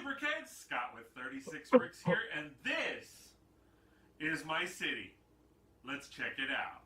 Brixheads, Scott with 36 Bricks here, and this is my city. Let's check it out.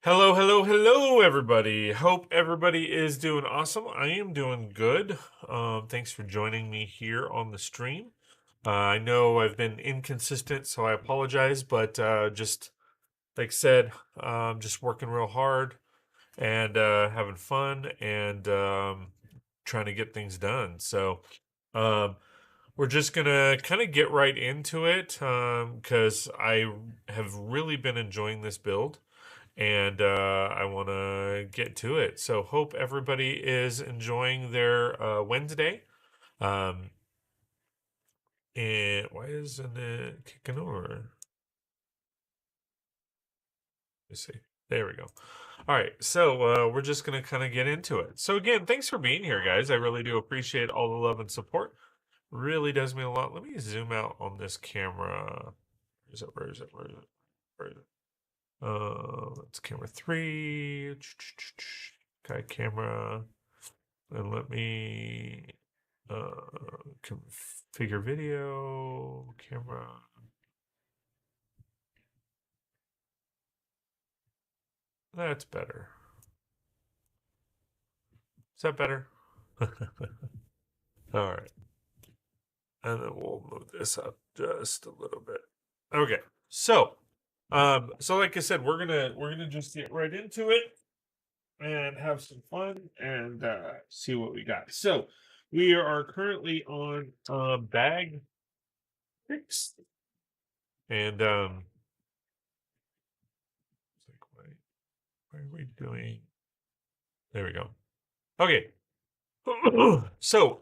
Hello, everybody. Hope everybody is doing awesome. I am doing good. Thanks for joining me here on the stream. I know I've been inconsistent, so I apologize, but just like I said, just working real hard and having fun and trying to get things done. So um, we're just gonna kind of get right into it because I have really been enjoying this build and I want to get to it. So hope everybody is enjoying their Wednesday. And why isn't it kicking over? Let's see. There we go. All right, so we're just gonna kind of get into it. So again, thanks for being here, guys. I really do appreciate all the love and support. Really does mean a lot. Let me zoom out on this camera. Where is it? Where is it? Where is it? Where is it? That's camera 3. Okay, camera. And let me configure video, camera. That's better. Is that better? All right. And then we'll move this up just a little bit. Okay. So like I said, we're gonna just get right into it and have some fun and see what we got. So we are currently on bag 6, and it's like, why are we doing? There we go. Okay. So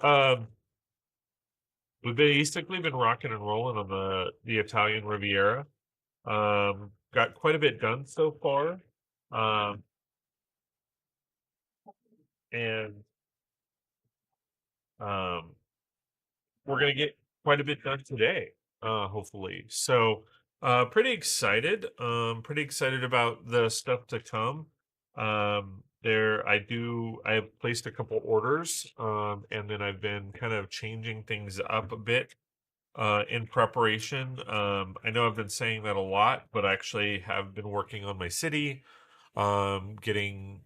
we've basically been rocking and rolling on the Italian Riviera. Got quite a bit done so far. And Um, we're gonna get quite a bit done today, hopefully. So, pretty excited about the stuff to come. I have placed a couple orders, and then I've been kind of changing things up a bit in preparation. I know I've been saying that a lot, but I actually have been working on my city, getting,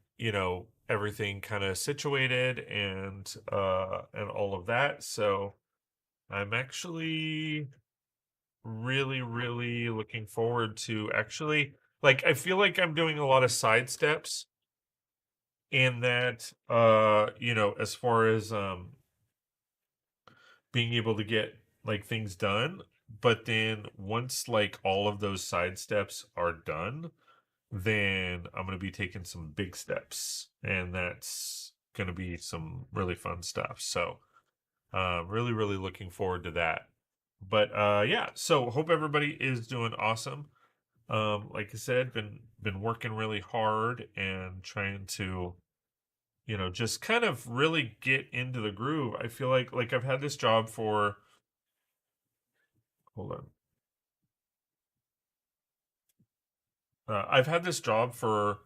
everything kind of situated and all of that. So I'm actually really, really looking forward to actually, like, I feel like I'm doing a lot of side steps in that, as far as being able to get like things done. But then once like all of those side steps are done, then I'm going to be taking some big steps, and that's going to be some really fun stuff. So, really, really looking forward to that. But yeah, so hope everybody is doing awesome. Like I said, been working really hard and trying to, just kind of really get into the groove. I feel like I've had this job for, hold on. I've had this job for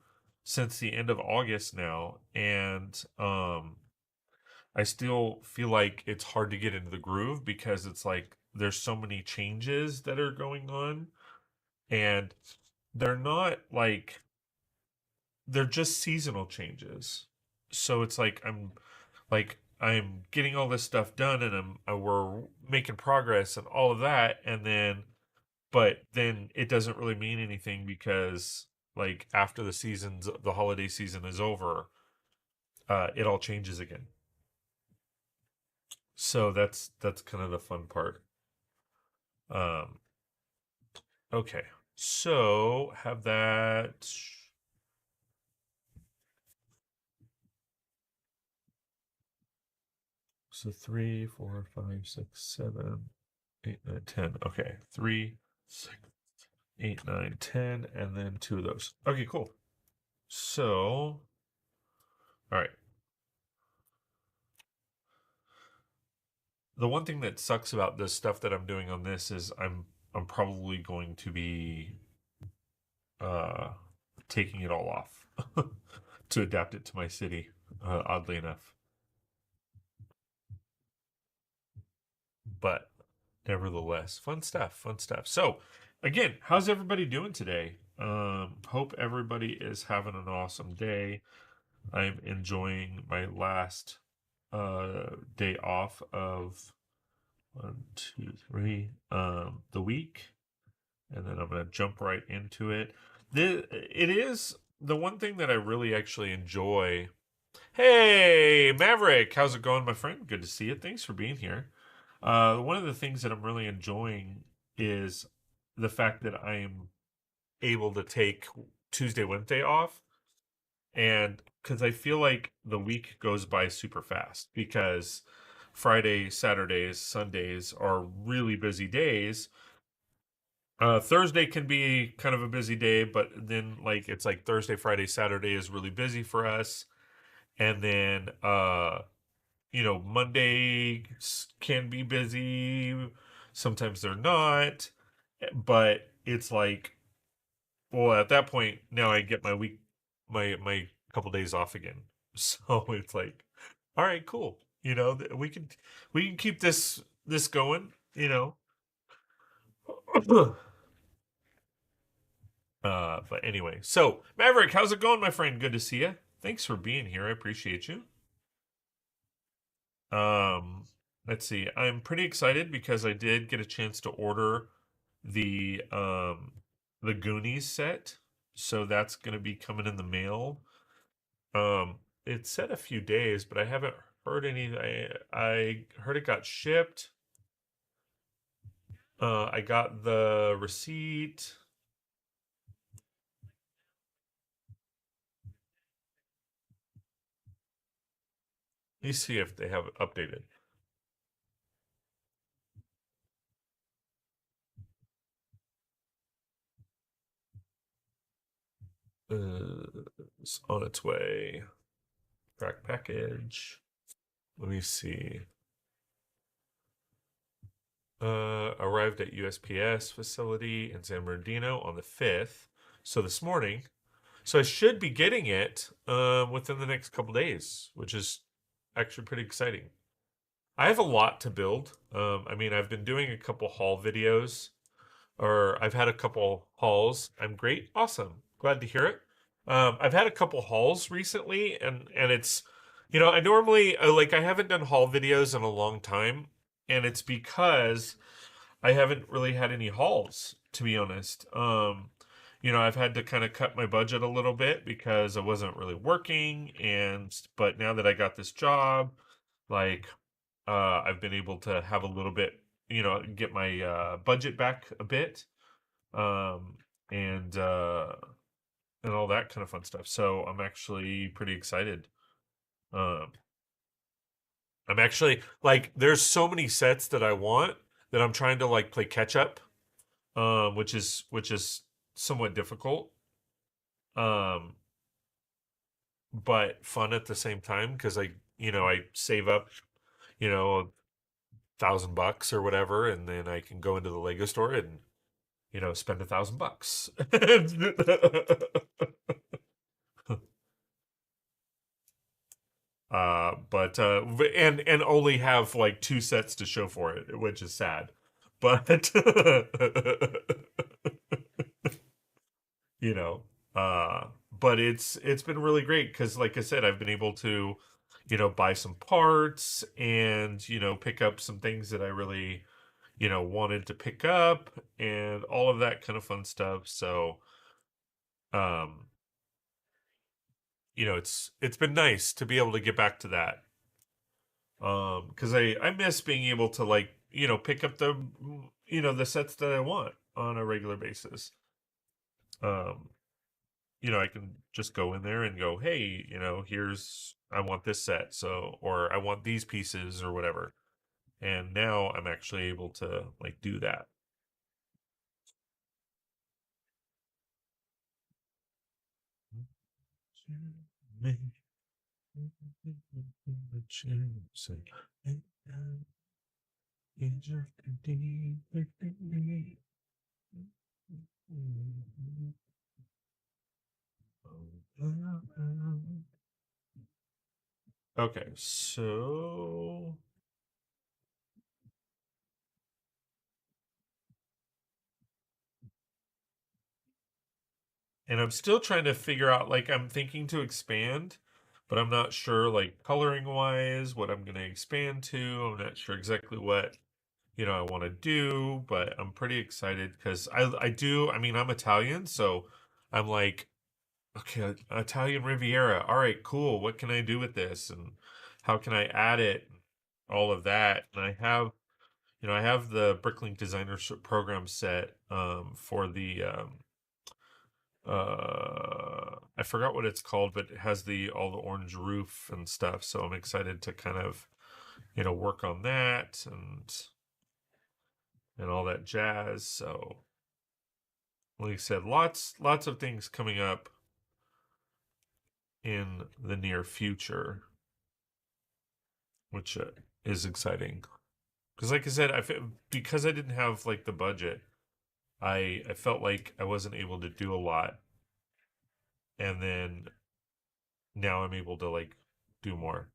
since the end of August now, and I still feel like it's hard to get into the groove because it's like there's so many changes that are going on, and they're not like they're just seasonal changes. So it's like I'm getting all this stuff done, and we're making progress and all of that, and then but then it doesn't really mean anything because like after the holiday season is over, it all changes again. So that's kind of the fun part. Um, okay, so have that. So three, four, five, six, seven, eight, nine, 10. Okay, three, six, eight, nine, 10, and then two of those. Okay, cool. So, all right. The one thing that sucks about this stuff that I'm doing on this is I'm probably going to be uh taking it all off to adapt it to my city. Oddly enough, but nevertheless, fun stuff. Fun stuff. So, again, how's everybody doing today? Hope everybody is having an awesome day. I'm enjoying my last day off of one, two, three, the week, and then I'm gonna jump right into it. It is the one thing that I really actually enjoy. Hey, Maverick, how's it going, my friend? Good to see you. Thanks for being here. One of the things that I'm really enjoying is the fact that I'm able to take Tuesday, Wednesday off, and because I feel like the week goes by super fast because Friday, Saturdays, Sundays are really busy days. Thursday can be kind of a busy day, but then like it's like Thursday, Friday, Saturday is really busy for us, and then Monday can be busy. Sometimes they're not, but it's like, well, at that point now I get my couple days off again. So it's like, all right, cool. We can keep this going. But anyway, so Maverick, how's it going, my friend? Good to see you. Thanks for being here. I appreciate you. Um, let's see. I'm pretty excited because I did get a chance to order the Goonies set, so that's going to be coming in the mail. It said a few days, but I haven't heard any. I heard it got shipped. I got the receipt. Let me see if they have it updated. It's on its way. Track package. Let me see. Arrived at USPS facility in San Bernardino on the 5th. So this morning. So I should be getting it within the next couple days, which is actually pretty exciting. I have a lot to build. I mean, I've been doing a couple haul videos, or I've had a couple hauls. I'm great, awesome, glad to hear it. I've had a couple hauls recently, and it's, I normally like I haven't done haul videos in a long time, and it's because I haven't really had any hauls, to be honest. I've had to kind of cut my budget a little bit because I wasn't really working, and but now that I got this job, like I've been able to have a little bit, get my budget back a bit, um, and uh, and all that kind of fun stuff. So I'm actually pretty excited. Um, I'm actually like, there's so many sets that I want that I'm trying to like play catch up, which is somewhat difficult, um, but fun at the same time because I save up, $1,000 or whatever, and then I can go into the Lego store and spend $1,000. But and only have like two sets to show for it, which is sad. But you know, but it's been really great because, like I said, I've been able to, buy some parts and pick up some things that I really wanted to pick up and all of that kind of fun stuff. So, um, it's been nice to be able to get back to that. Because I miss being able to like pick up the sets that I want on a regular basis. Um, I can just go in there and go, hey, here's I want this set, so or I want these pieces or whatever. And now I'm actually able to like do that. Okay, so and I'm still trying to figure out like I'm thinking to expand, but I'm not sure like coloring wise what I'm gonna expand to. I'm not sure exactly what I want to do, but I'm pretty excited because I mean I'm Italian, so I'm like, okay, Italian Riviera. All right, cool. What can I do with this and how can I add it? All of that. And I have the Bricklink Designer Program set for the I forgot what it's called, but it has the all the orange roof and stuff. So I'm excited to kind of work on that and all that jazz. So like I said, lots of things coming up in the near future, which is exciting. Because like I said, because I didn't have like the budget, I felt like I wasn't able to do a lot, and then now I'm able to like do more.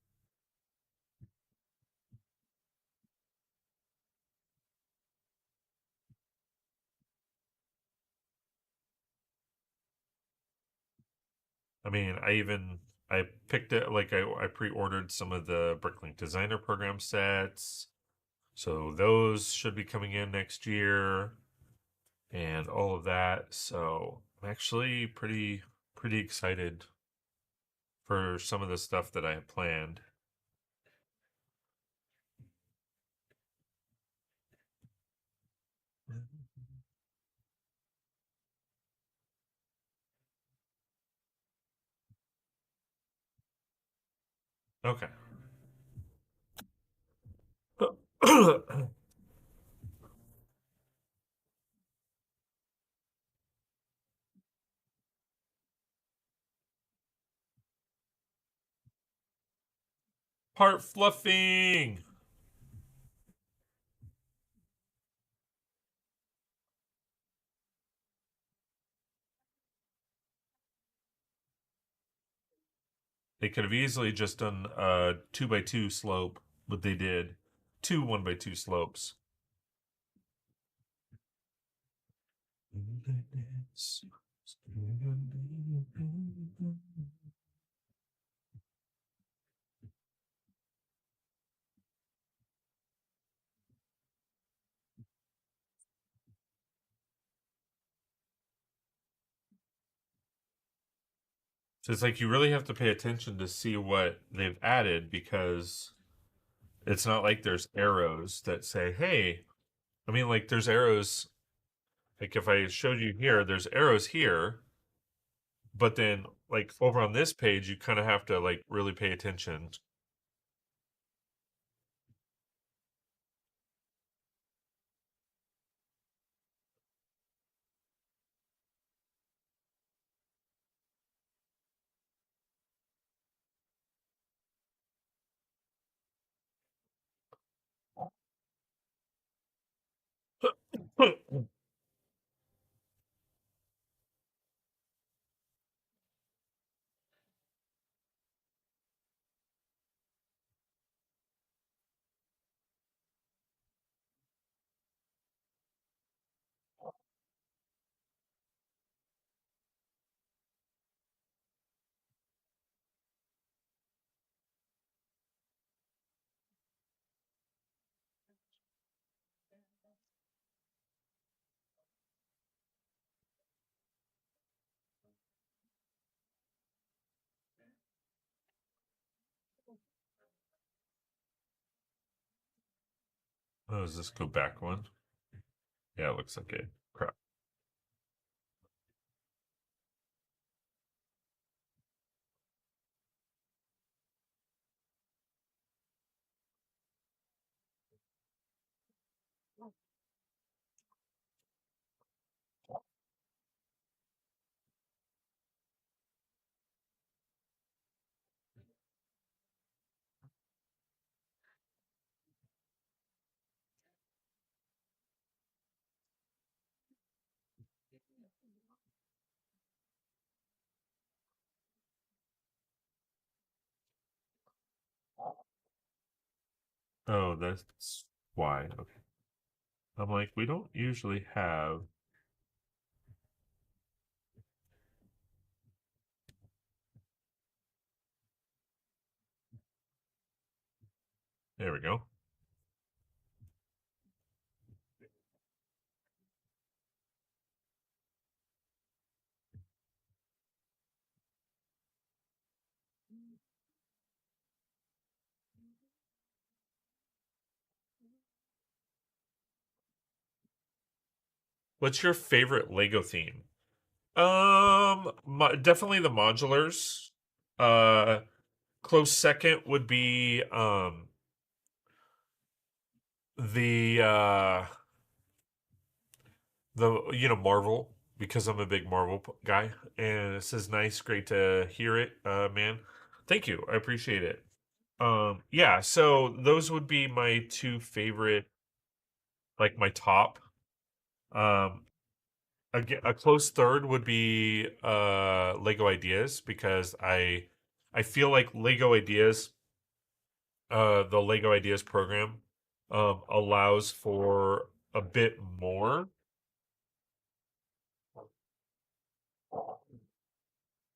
I mean, I picked it like I pre-ordered some of the Bricklink Designer Program sets, so those should be coming in next year and all of that. So I'm actually pretty excited for some of the stuff that I have planned. Okay. Part fluffing. They could have easily just done a 2x2 slope, but they did two 1x2 slopes. So it's like you really have to pay attention to see what they've added because it's not like there's arrows that say, hey, I mean, like there's arrows. Like if I showed you here, there's arrows here, but then like over on this page, you kind of have to like really pay attention. Oh, does this go back one? Yeah, it looks like it. Crap. Oh, that's why. Okay. I'm like, we don't usually have. There we go. What's your favorite Lego theme? Definitely the modulars. Uh, close second would be the Marvel because I'm a big Marvel guy, and this is nice, great to hear it, man. Thank you, I appreciate it. Yeah, so those would be my two favorite, like my top. Um, a close third would be Lego Ideas because I feel like Lego Ideas, the Lego Ideas program, allows for a bit more,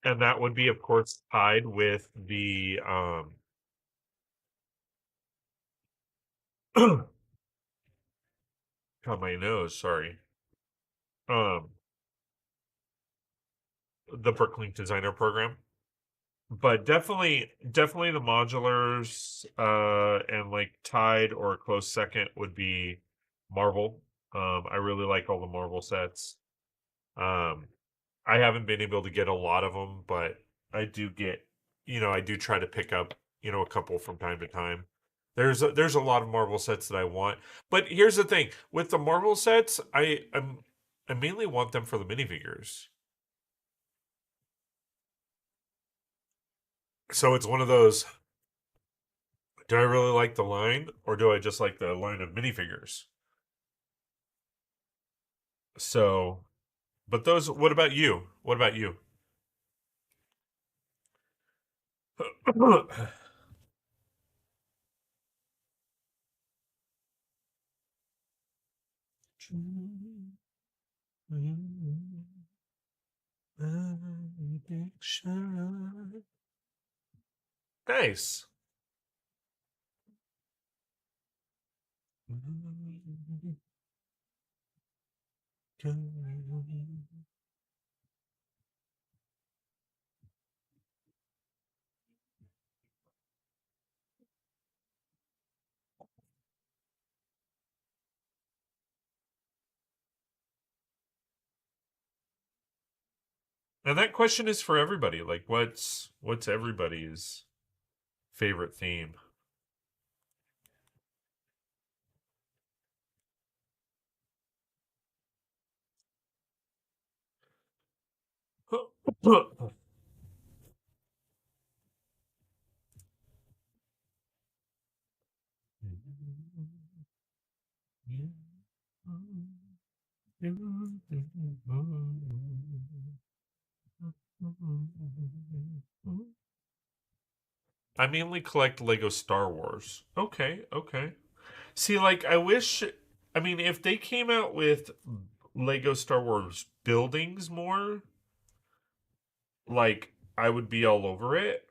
and that would be, of course, tied with the cut my nose. Sorry. Um, the Brooklyn Designer Program, but definitely the modulars, and like tied or a close second would be Marvel. I really like all the Marvel sets. Um, I haven't been able to get a lot of them, but I do get, I do try to pick up, a couple from time to time. There's a lot of Marvel sets that I want, but here's the thing with the Marvel sets, I mainly want them for the minifigures. So it's one of those. Do I really like the line, or do I just like the line of minifigures? So, but those. What about you? What about you? Nice. And that question is for everybody. Like, what's everybody's favorite theme? I mainly collect Lego Star Wars. Okay, okay. See, like, I wish. I mean, if they came out with Lego Star Wars buildings more, like, I would be all over it.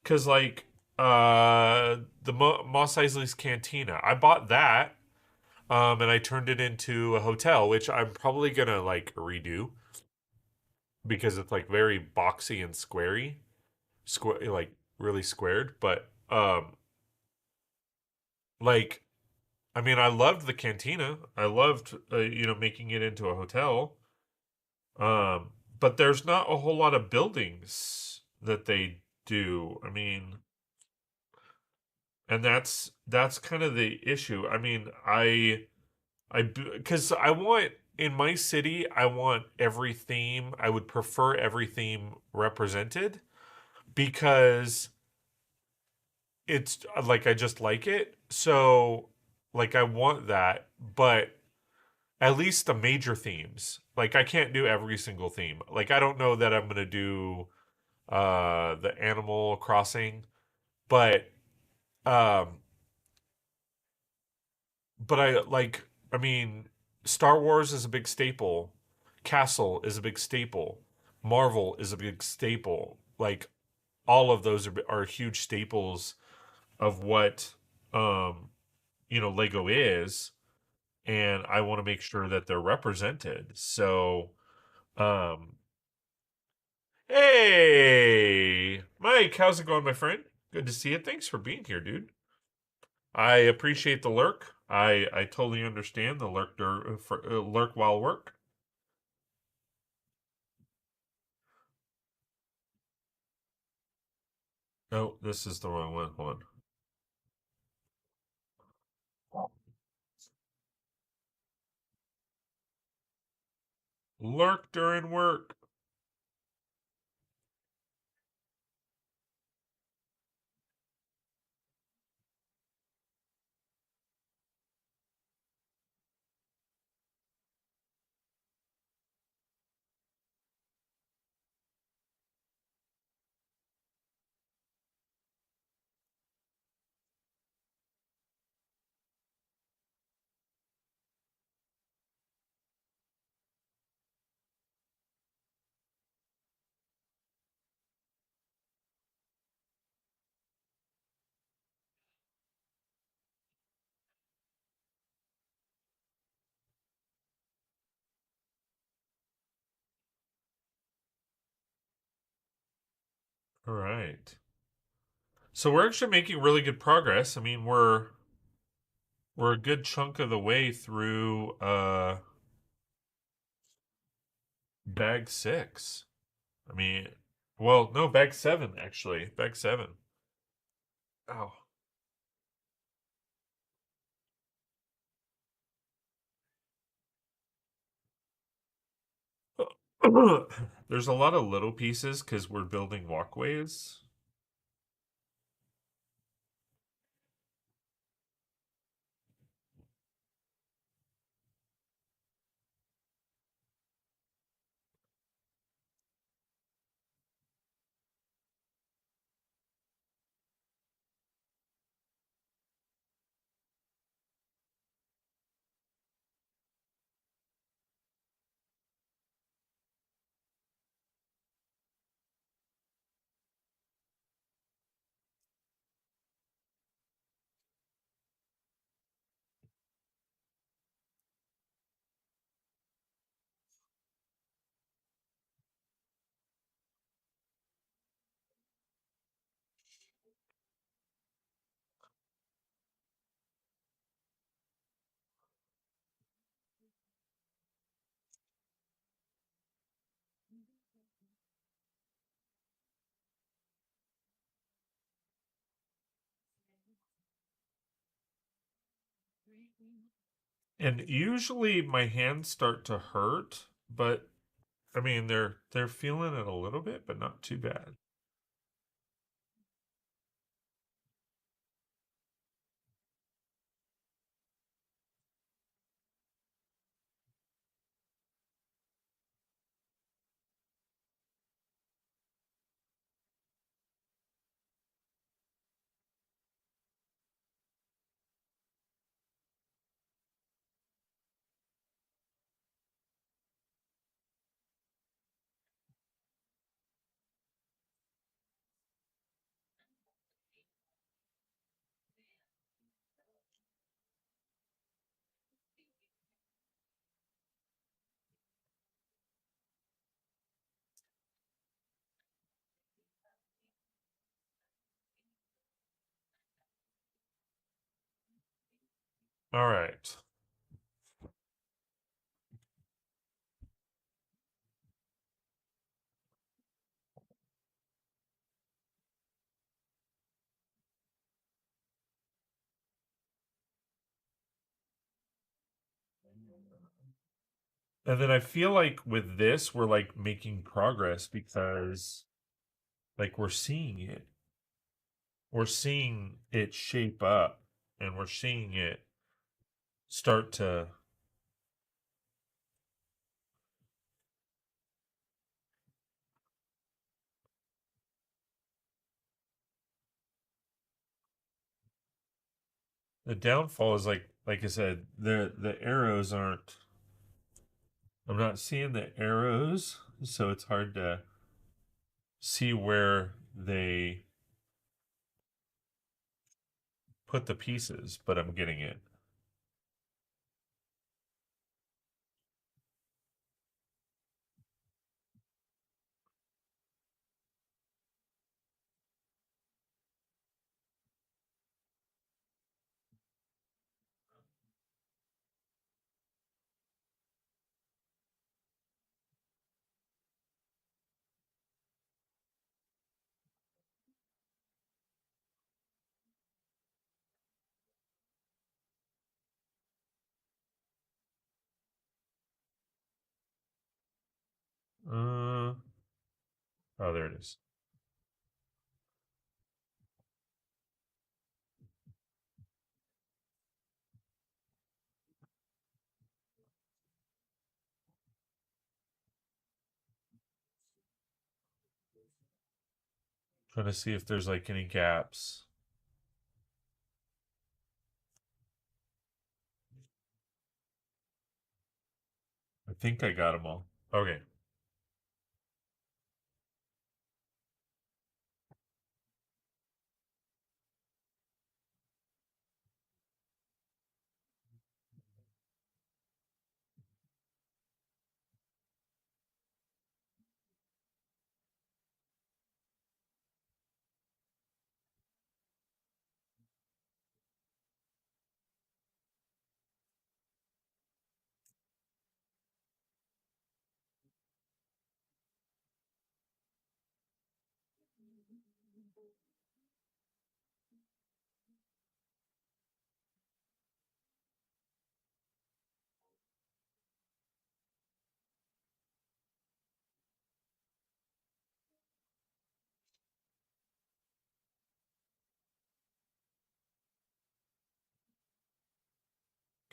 Cause like, the Moss Eisley's Cantina, I bought that, and I turned it into a hotel, which I'm probably gonna like redo because it's like very boxy and squarey, like really squared. But like, I mean, I loved the cantina. I loved, making it into a hotel. Um, but there's not a whole lot of buildings that they do. I mean, and that's kind of the issue. I mean, because I want in my city, I want every theme. I would prefer every theme represented because it's like I just like it. So like I want that, but at least the major themes. Like I can't do every single theme. Like I don't know that I'm gonna do the Animal Crossing, but um I like I mean Star Wars is a big staple. Castle is a big staple. Marvel is a big staple. Like all of those are huge staples of what um Lego is, and I want to make sure that they're represented. So um hey Mike, how's it going, my friend? Good to see you. Thanks for being here, dude. I appreciate the lurk. I totally understand the lurk while work. Oh, this is the wrong one. Hold on. Lurk during work. All right. So we're actually making really good progress. I mean, we're a good chunk of the way through bag 6. I mean, well, no, bag 7 actually. Bag 7. Oh. There's a lot of little pieces cuz we're building walkways. And usually my hands start to hurt, but I mean they're feeling it a little bit, but not too bad. All right. And then I feel like with this we're like making progress because like we're seeing it. We're seeing it shape up and we're seeing it start to the downfall is like I said, the arrows aren't I'm not seeing the arrows, so it's hard to see where they put the pieces, but I'm getting it. Uh oh, there it is. Trying to see if there's like any gaps. I think I got them all. Okay.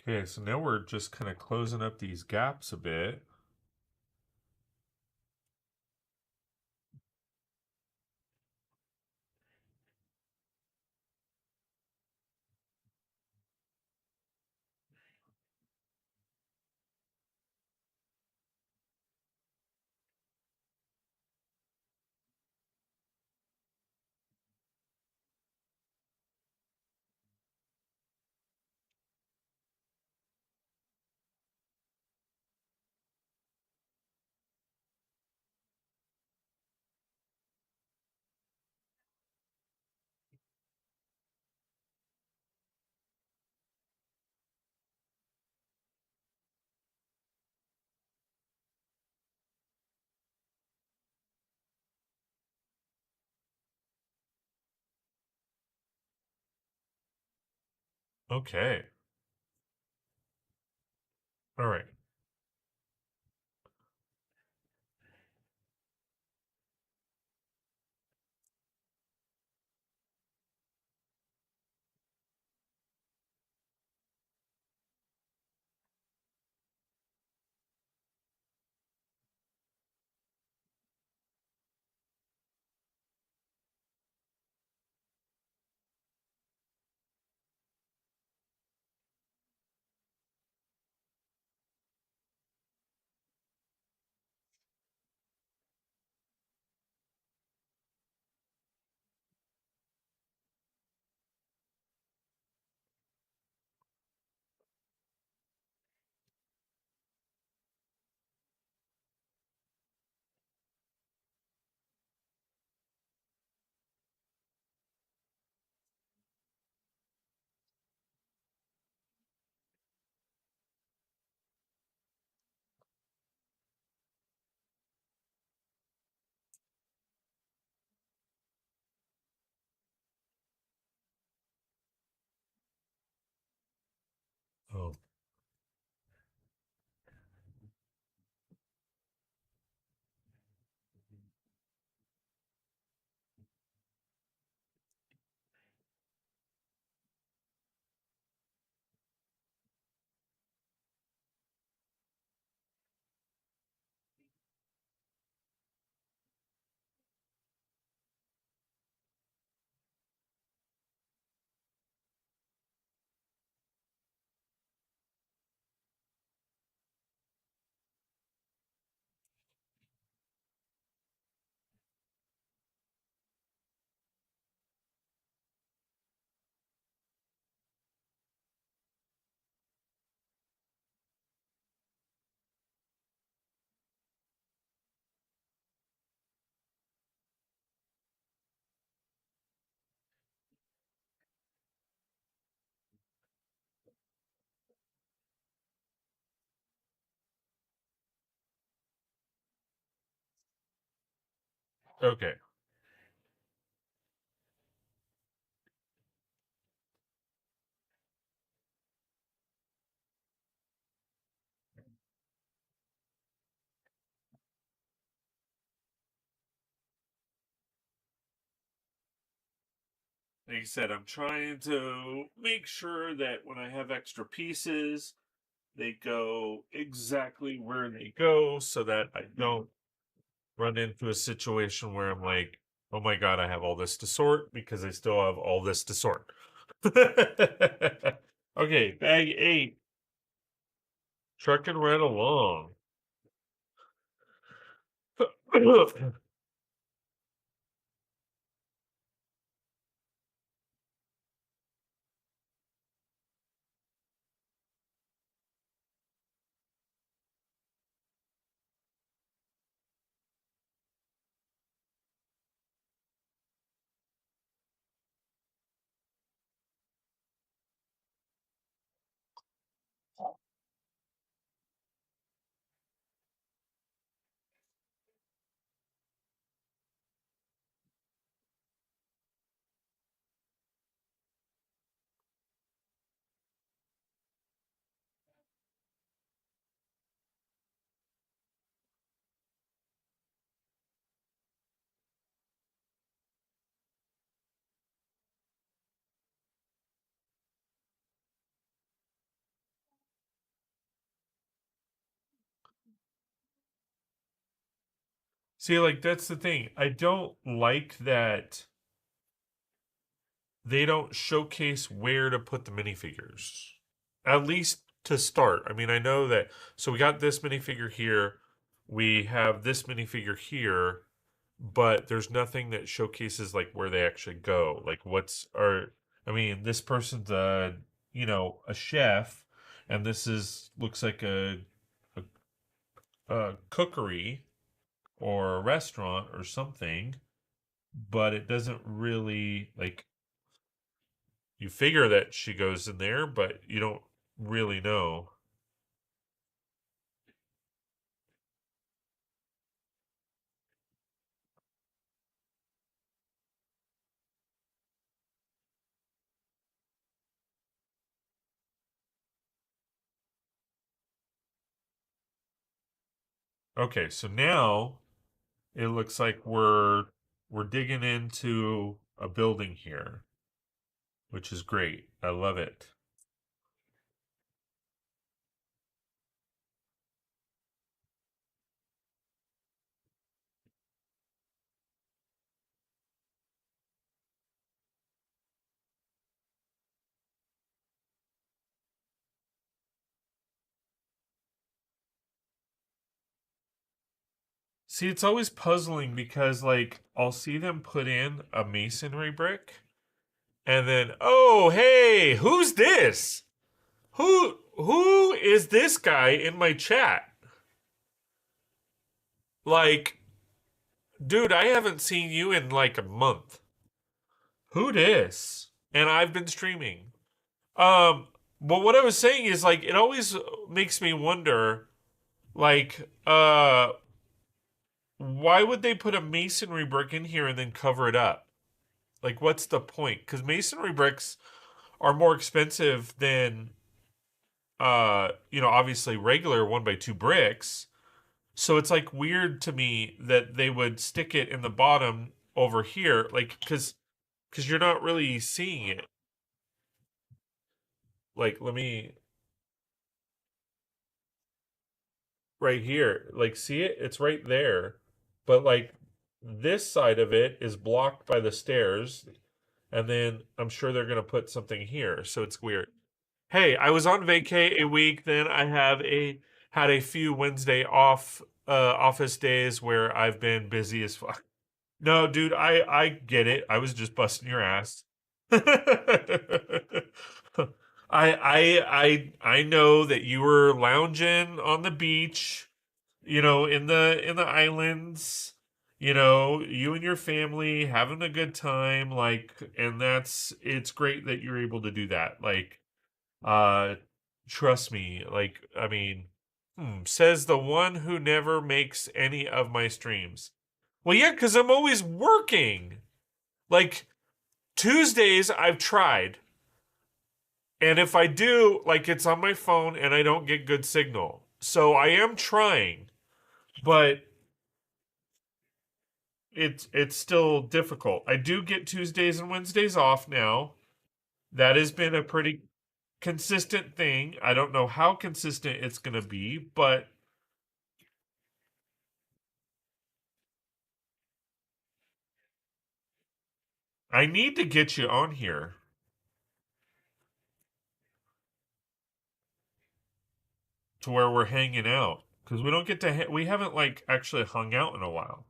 Okay, so now we're just kind of closing up these gaps a bit. Okay. All right. Oh, okay. Like I said, I'm trying to make sure that when I have extra pieces, they go exactly where they go so that I don't run into a situation where I'm like, oh my god, I have all this to sort because I still have all this to sort. Okay, bag 8. Trucking right along. See, like, that's the thing. I don't like that they don't showcase where to put the minifigures. At least to start. I mean, I know that. So we got this minifigure here. We have this minifigure here, but there's nothing that showcases like where they actually go. Like what's or I mean, this person's a chef, and this is looks like a cookery or a restaurant or something, but it doesn't really like you figure that she goes in there, but you don't really know. Okay, so now it looks like we're digging into a building here, which is great. I love it. See, it's always puzzling because like I'll see them put in a masonry brick and then, "Oh, hey, who's this? Who is this guy in my chat?" Like, dude, I haven't seen you in like a month. Who dis? And I've been streaming. Um, but what I was saying is like it always makes me wonder, like, why would they put a masonry brick in here and then cover it up? Like, what's the point? Because masonry bricks are more expensive than, obviously regular 1x2 bricks. So it's like weird to me that they would stick it in the bottom over here, like, because you're not really seeing it. Like, let me right here. Like, see it? It's right there. But like this side of it is blocked by the stairs, and then I'm sure they're gonna put something here. So it's weird. Hey, I was on vacay a week, then I have a had a few Wednesday off office days where I've been busy as fuck. No, dude, I get it. I was just busting your ass. I know that you were lounging on the beach, in the islands, you and your family having a good time, like, and it's great that you're able to do that. Like, uh trust me, like, I mean, says the one who never makes any of my streams. Well, yeah, because I'm always working. Like, Tuesdays, I've tried. And if I do, like, it's on my phone and I don't get good signal. So I am trying, but it's still difficult. I do get Tuesdays and Wednesdays off now. That has been a pretty consistent thing. I don't know how consistent it's going to be, but I need to get you on here to where we're hanging out because we don't get to we haven't like actually hung out in a while.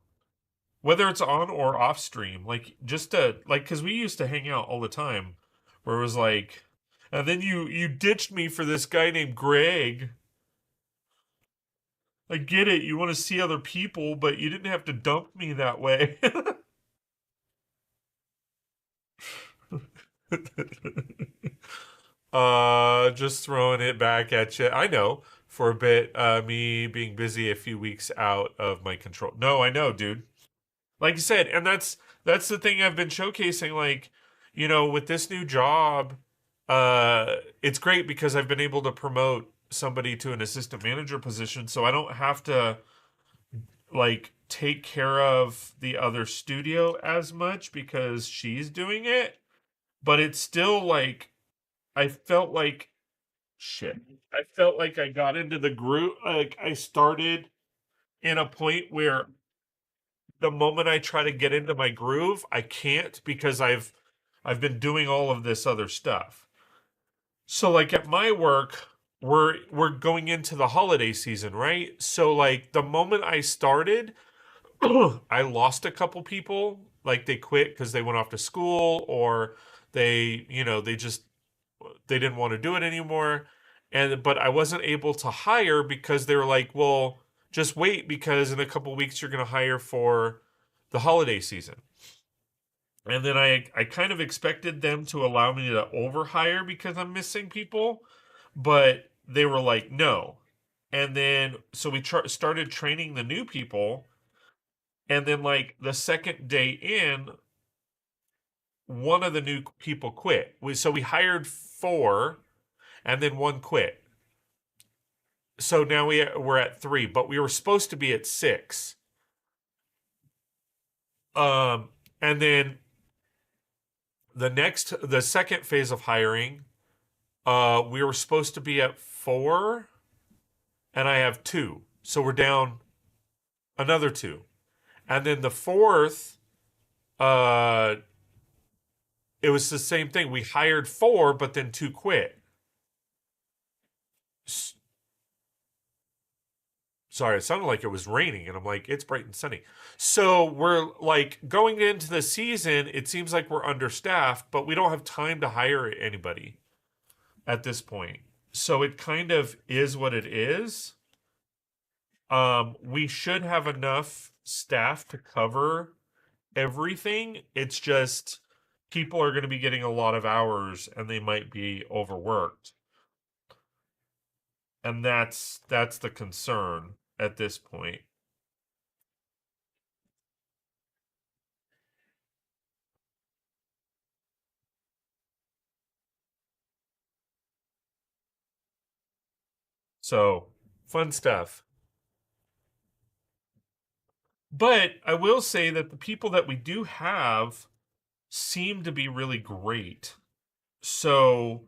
Whether it's on or off stream, like, just to like, because we used to hang out all the time, where it was like, and then you ditched me for this guy named Greg. I get it, you want to see other people, but you didn't have to dump me that way. Just throwing it back at you. I know for a bit, me being busy a few weeks out of my control. No, I know, dude. Like you said, and that's the thing I've been showcasing. Like, with this new job, it's great because I've been able to promote somebody to an assistant manager position, so I don't have to like take care of the other studio as much because she's doing it. But it's still like I felt like shit. I felt like I got into the groove. Like, I started in a point where the moment I try to get into my groove, I can't because I've been doing all of this other stuff. So like at my work, we're going into the holiday season, right? So like the moment I started, I lost a couple people. Like, they quit because they went off to school, or they just they didn't want to do it anymore. And but I wasn't able to hire because they were like, well, just wait because in a couple weeks you're going to hire for the holiday season. And then I kind of expected them to allow me to overhire because I'm missing people, but they were like, no. And then so we started training the new people, and then like the second day in, one of the new people quit. So we hired four, and then one quit. So now we're at 3, but we were supposed to be at 6. Um, and then the second phase of hiring, we were supposed to be at 4, and I have 2, so we're down another 2. And then the fourth, uh, it was the same thing. We hired 4, but then 2 quit. Sorry, it sounded like it was raining, and I'm like, it's bright and sunny. So we're like going into the season, it seems like we're understaffed, but we don't have time to hire anybody at this point. So it kind of is what it is. We should have enough staff to cover everything. It's just people are going to be getting a lot of hours and they might be overworked. And that's the concern at this point. So, fun stuff. But I will say that the people that we do have seem to be really great. So,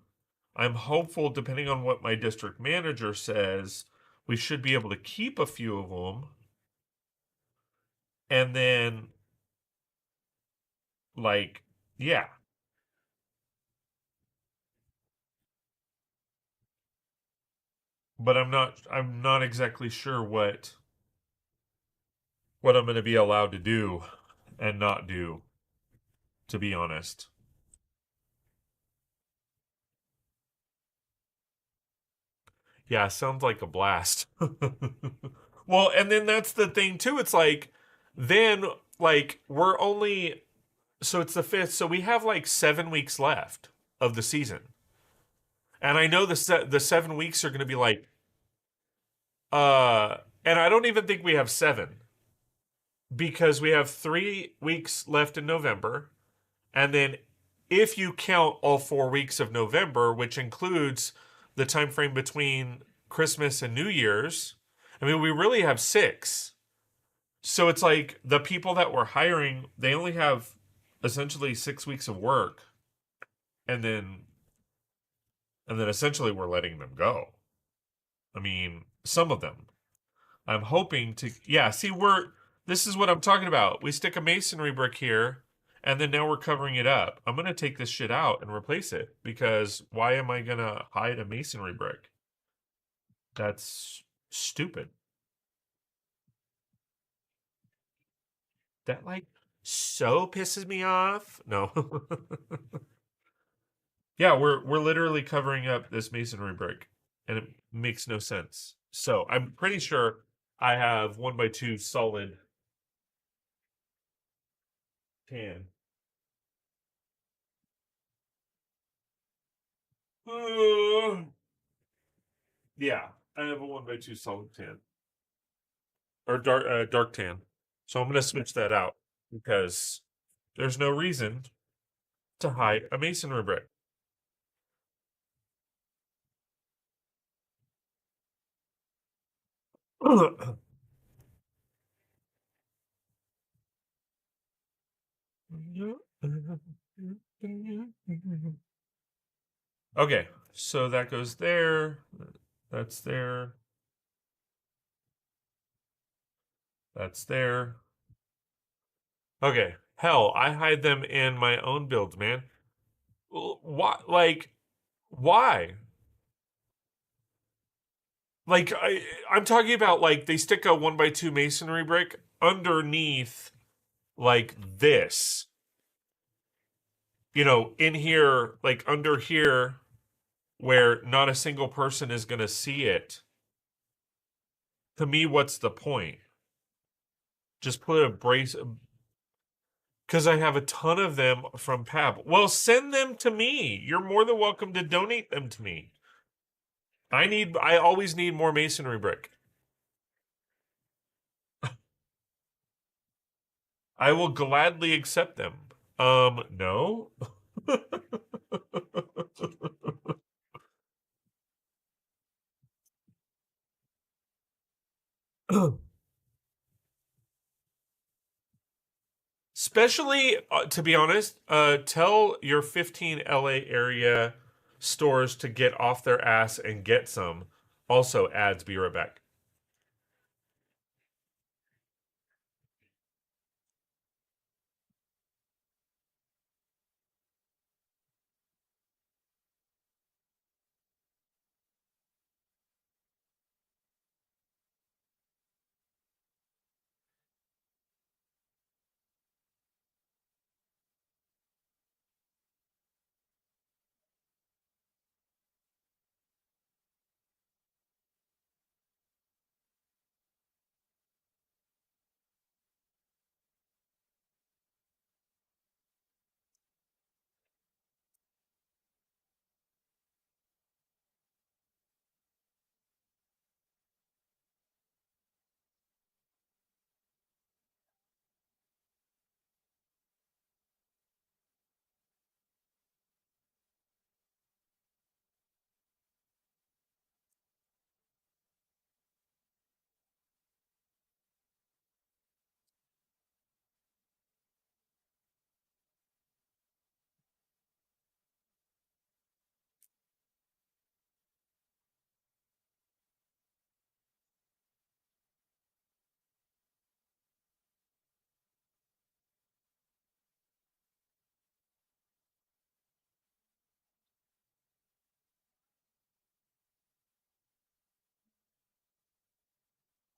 I'm hopeful, depending on what my district manager says, we should be able to keep a few of them. And then, like, yeah. But I'm not exactly sure what I'm going to be allowed to do and not do, to be honest. Yeah, sounds like a blast. Well, and then that's the thing too. It's like then like we're only so it's the 5th, so we have like 7 weeks left of the season. And I know the 7 weeks are going to be like and I don't even think we have 7 because we have 3 weeks left in November. And then if you count all 4 weeks of November, which includes the time frame between Christmas and New Year's, I mean, we really have 6. So it's like the people that we're hiring, they only have essentially 6 weeks of work, and then essentially we're letting them go. I mean, some of them. I'm hoping to yeah, see we're this is what I'm talking about. We stick a masonry brick here and then now we're covering it up. I'm going to take this shit out and replace it because why am I going to hide a masonry brick? That's stupid. That like so pisses me off. No. Yeah, we're literally covering up this masonry brick and it makes no sense. So, I'm pretty sure I have 1x2 solid tan. Uh, yeah, I have a 1x2 solid tan or dark tan. So I'm gonna switch that out because there's no reason to hide a masonry brick. Okay, so that goes there. That's there. That's there. Okay, hell, I hide them in my own builds, man. Why? Like, why? Like, I'm talking about like they stick a 1x2 masonry brick underneath like this, in here, like under here, where not a single person is going to see it. To me, what's the point? Just put a brace, because I have a ton of them from Pab. Well, send them to me. You're more than welcome to donate them to me. I always need more masonry brick. I will gladly accept them. No. Especially, to be honest, tell your 15 LA area stores to get off their ass and get some. Also, ads, be right back.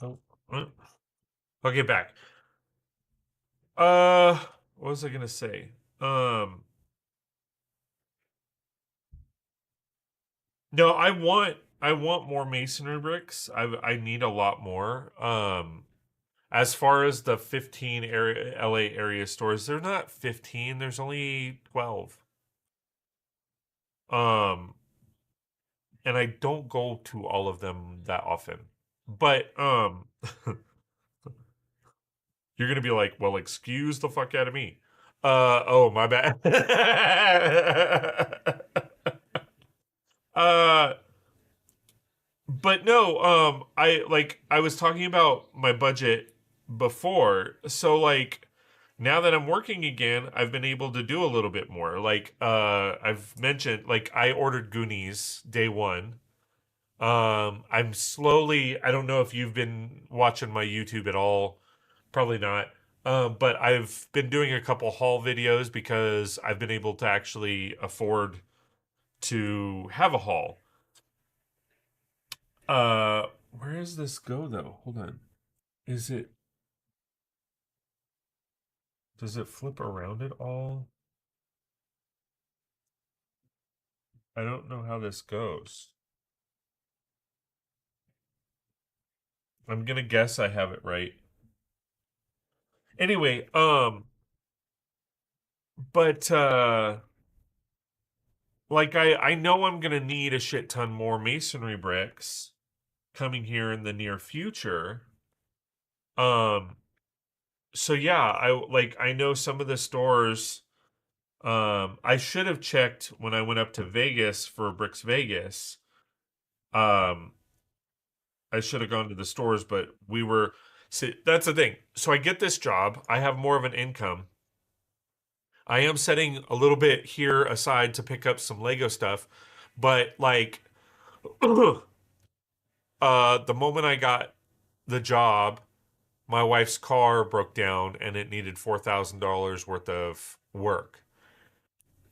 Oh, okay, back. What was I gonna say? Um, no, I want more masonry bricks. I need a lot more. As far as the 15 area LA area stores, they're not 15. There's only 12. Um, and I don't go to all of them that often. But you're gonna be like, well, excuse the fuck out of me. Oh, my bad. uh, but no, I was talking about my budget before, so like now that I'm working again, I've been able to do a little bit more. Like, I've mentioned, like I ordered Goonies day one. I'm slowly. I don't know if you've been watching my YouTube at all. Probably not. But I've been doing a couple haul videos because I've been able to actually afford to have a haul. Where does this go though? Hold on. Is it? Does it flip around at all? I don't know how this goes. I'm gonna guess I have it right. Anyway, but like I know I'm gonna need a shit ton more masonry bricks coming here in the near future. Um, so yeah, I know some of the stores. I should have checked when I went up to Vegas for Bricks Vegas. Um, I should have gone to the stores, but we were. See, that's the thing. So I get this job. I have more of an income. I am setting a little bit here aside to pick up some Lego stuff, but like, the moment I got the job, my wife's car broke down and it needed $4,000 worth of work,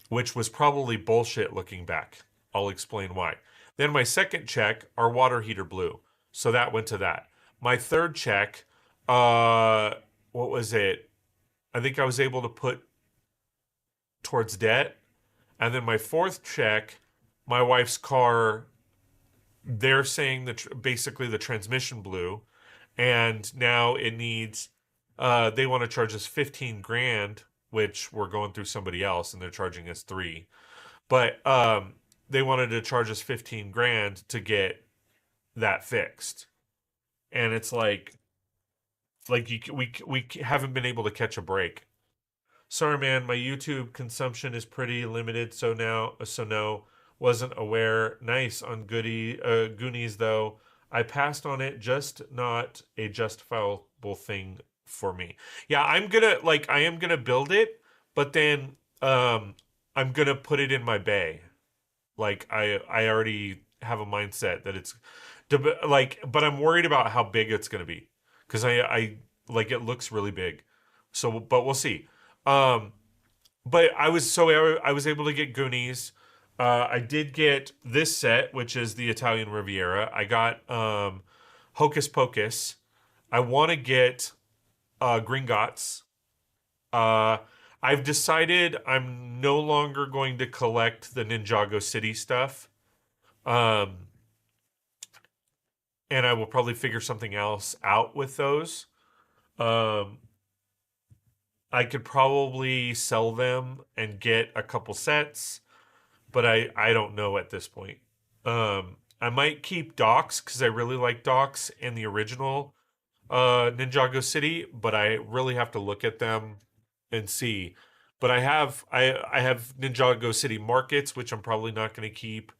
which was probably bullshit looking back. I'll explain why. Then my second check, our water heater blew. So that went to that. My third check, uh, what was it? I think I was able to put towards debt. And then my fourth check, my wife's car, they're saying that basically the transmission blew. And now it needs, they want to charge us 15 grand, which we're going through somebody else and they're charging us three. But they wanted to charge us 15 grand to get that fixed. And it's like we haven't been able to catch a break. Sorry, man, my YouTube consumption is pretty limited. So no, wasn't aware. Nice on Goonies though. I passed on it, just not a justifiable thing for me. Yeah, I'm gonna like I am gonna build it, but then I'm gonna put it in my bay. Like I already have a mindset that it's like, but I'm worried about how big it's gonna be because I like it looks really big. So, but we'll see. Um, but I was able to get Goonies. I did get this set, which is the Italian Riviera. I got Hocus Pocus. I want to get Gringotts. Uh, I've decided I'm no longer going to collect the Ninjago City stuff. Um, and I will probably figure something else out with those. Um, I could probably sell them and get a couple sets, but I don't know at this point. I might keep Docs because I really like Docs in the original Ninjago City, but I really have to look at them and see. But I have Ninjago City Markets, which I'm probably not going to keep,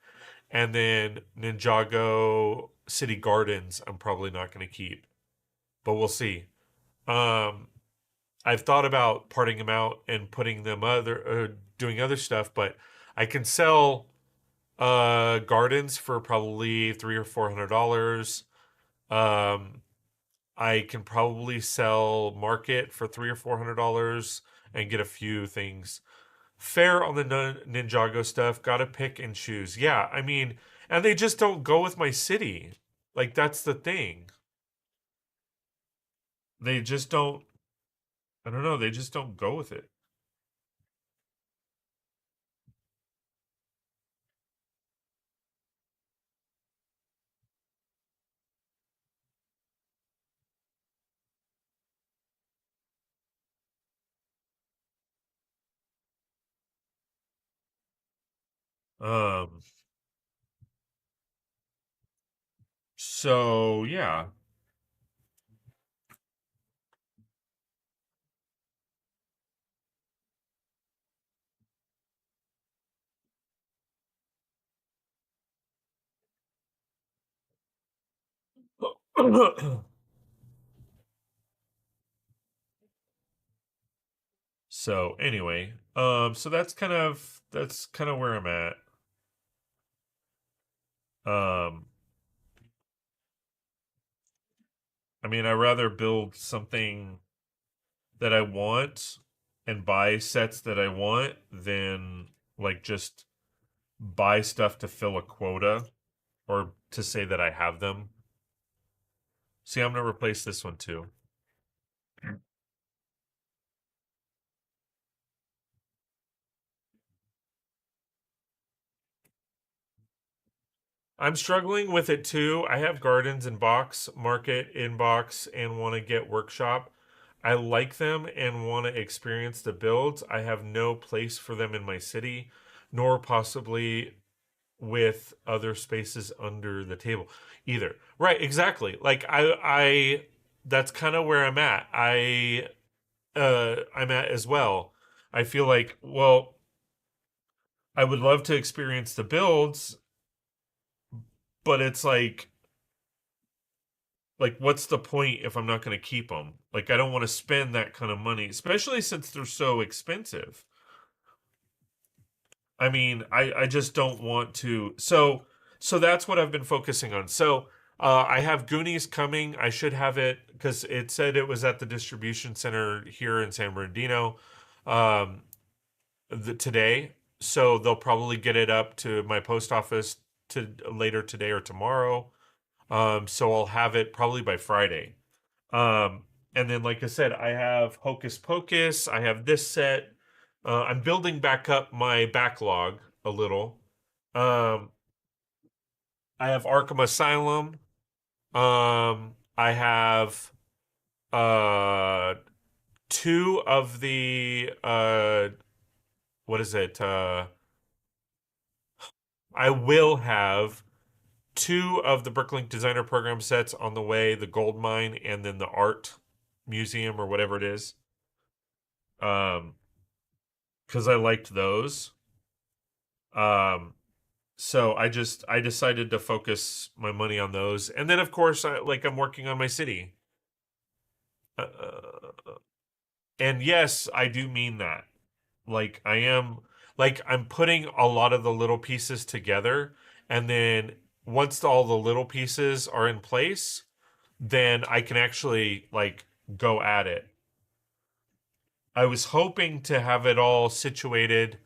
and then Ninjago City Gardens, I'm probably not going to keep, but we'll see. Um, I've thought about parting them out and putting them doing other stuff, but I can sell gardens for probably $300 or $400. Um, I can probably sell market for $300 or $400 and get a few things. Fair on the Ninjago stuff. Gotta pick and choose. Yeah, I mean, and they just don't go with my city. Like that's the thing. They just don't. I don't know. They just don't go with it. Um. So yeah. So anyway, so that's kind of where I'm at. Um, I mean, I rather build something that I want and buy sets that I want than like just buy stuff to fill a quota or to say that I have them. See, I'm gonna replace this one too. I'm struggling with it too. I have gardens in box, market in box, and want to get workshop. I like them and want to experience the builds. I have no place for them in my city, nor possibly with other spaces under the table either. Right, exactly. Like I that's kind of where I'm at. I'm at as well. I feel like, well, I would love to experience the builds, but it's like what's the point if I'm not going to keep them? Like I don't want to spend that kind of money, especially since they're so expensive. I mean, I just don't want to. So that's what I've been focusing on. So I have Goonies coming. I should have it because it said it was at the distribution center here in San Bernardino um, today. So they'll probably get it up to my post office to later today or tomorrow. So I'll have it probably by Friday. Um, and then, like I said, I have Hocus Pocus. I have this set. I'm building back up my backlog a little. Um, I have Arkham Asylum. I have uh, two of the what is it? I will have two of the Bricklink Designer Program sets on the way: the Gold Mine and then the Art Museum or whatever it is. Um, because I liked those. Um, So I decided to focus my money on those, and then of course I'm working on my city. And yes, I do mean that. Like I am like I'm putting a lot of the little pieces together, and then once all the little pieces are in place, then I can actually like go at it. I was hoping to have it all situated,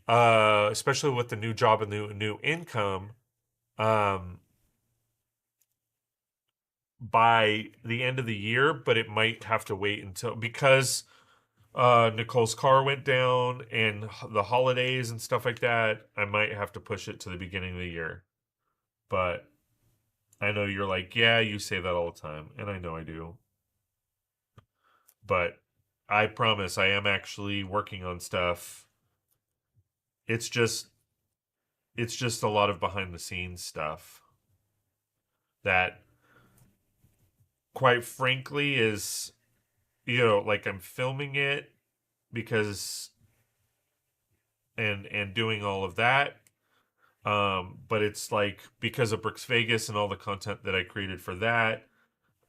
especially with the new job and the new income, um, by the end of the year, but it might have to wait until because Nicole's car went down and the holidays and stuff like that. I might have to push it to the beginning of the year. But I know you're like, yeah, you say that all the time, and I know I do. But I promise I am actually working on stuff. It's just it's just a lot of behind the scenes stuff that quite frankly is like I'm filming it because and doing all of that. But it's like because of Brix Vegas and all the content that I created for that,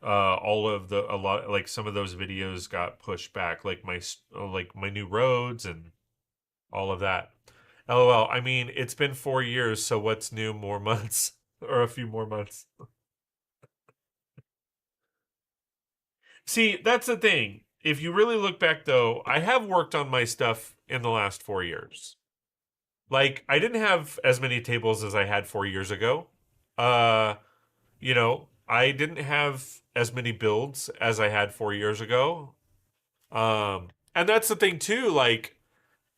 all of the a lot like some of those videos got pushed back, like my new roads and all of that. LOL. I mean, it's been 4 years, so what's new? More months or a few more months. See, that's the thing. If you really look back, though, I have worked on my stuff in the last 4 years. Like, I didn't have as many tables as I had 4 years ago. Uh, I didn't have as many builds as I had 4 years ago. And that's the thing too. Like,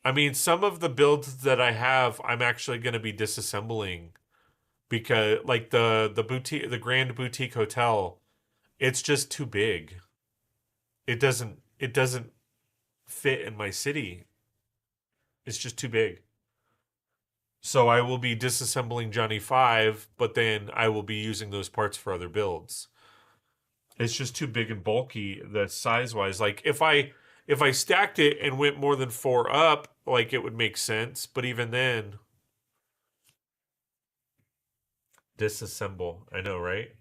I mean, some of the builds that I have, I'm actually going to be disassembling because, like the boutique, the Grand Boutique Hotel, it's just too big. It doesn't fit in my city. It's just too big. So I will be disassembling Johnny 5, but then I will be using those parts for other builds. It's just too big and bulky the size wise. Like if I stacked it and went more than four up, like it would make sense. But even then, disassemble. I know, right?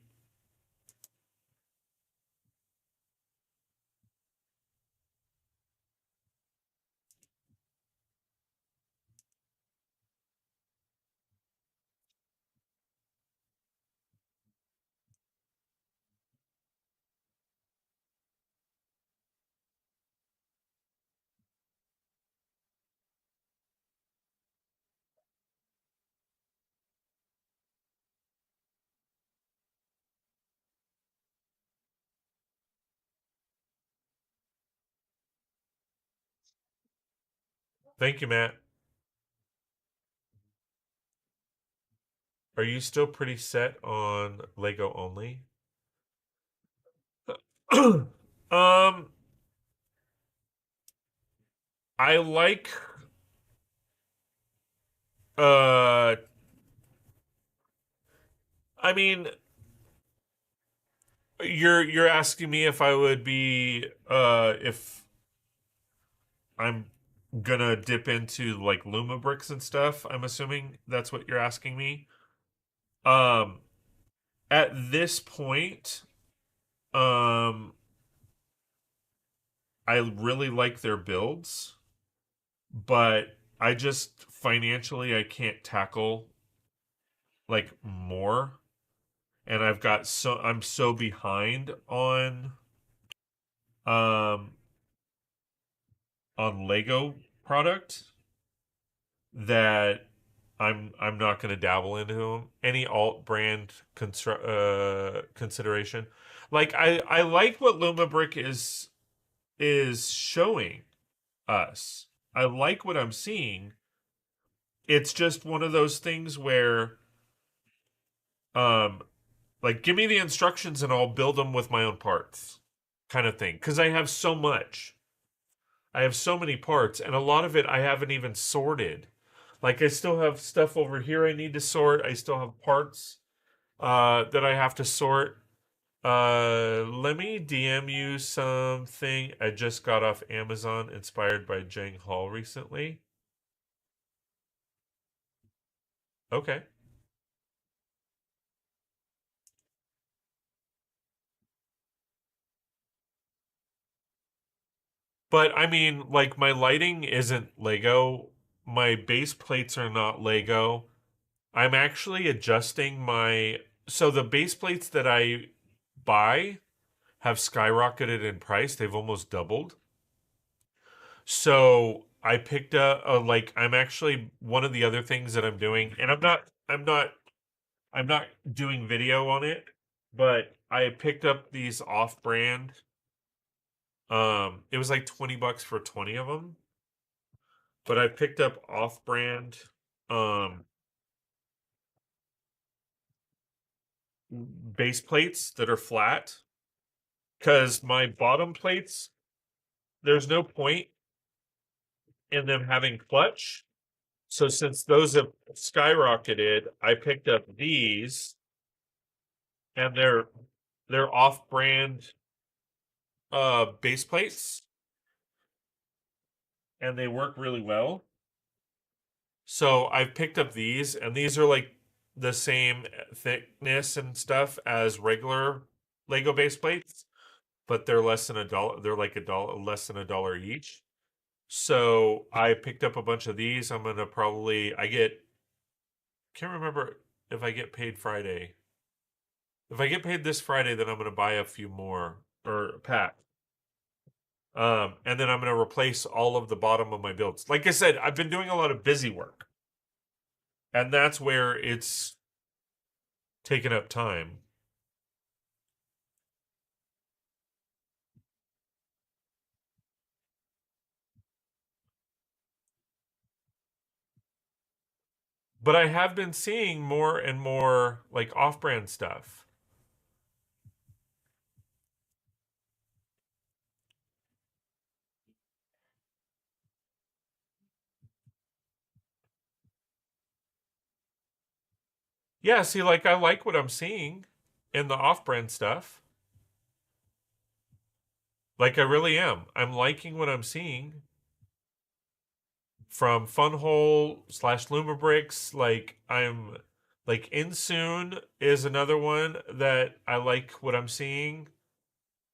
Thank you, Matt. Are you still pretty set on Lego only? um, I like uh I mean, you're asking me if I would be if I'm gonna dip into like Luma bricks and stuff. I'm assuming that's what you're asking me. Um, at this point, um, I really like their builds, but I just financially I can't tackle like more, and I'm so behind um on Lego product that I'm not going to dabble into them. Any alt brand consideration. Like I like what Luma Brick is showing us. I like what I'm seeing. It's just one of those things where um like give me the instructions and I'll build them with my own parts kind of thing cuz I have so much. I have so many parts and a lot of it I haven't even sorted. Like I still have stuff over here I need to sort. I still have parts that I have to sort. Let me DM you something I just got off Amazon inspired by Jang Hall recently. Okay. But I mean, like my lighting isn't Lego. My base plates are not Lego. I'm actually adjusting my so the base plates that I buy have skyrocketed in price. They've almost doubled. So I picked a like I'm actually one of the other things that I'm doing, and I'm not doing video on it, but I picked up these off-brand. It was like $20 for 20 of them, but I picked up off-brand um base plates that are flat because my bottom plates, there's no point in them having clutch. So since those have skyrocketed, I picked up these, and they're off-brand base plates, and they work really well. So I've picked up these, and these are like the same thickness and stuff as regular Lego base plates, but they're less than a dollar. They're like a dollar, less than a dollar each. So I picked up a bunch of these. I'm gonna probably I get can't remember if I get paid Friday. If I get paid this Friday, then I'm gonna buy a few more or a pack. And then I'm gonna replace all of the bottom of my builds. Like I said, I've been doing a lot of busy work, and that's where it's taken up time. But I have been seeing more and more like off-brand stuff. Yeah, see, like I like what I'm seeing in the off-brand stuff. Like I really am. I'm liking what I'm seeing from Funhole slash Lumabricks. Like I'm like Insoon is another one that I like what I'm seeing.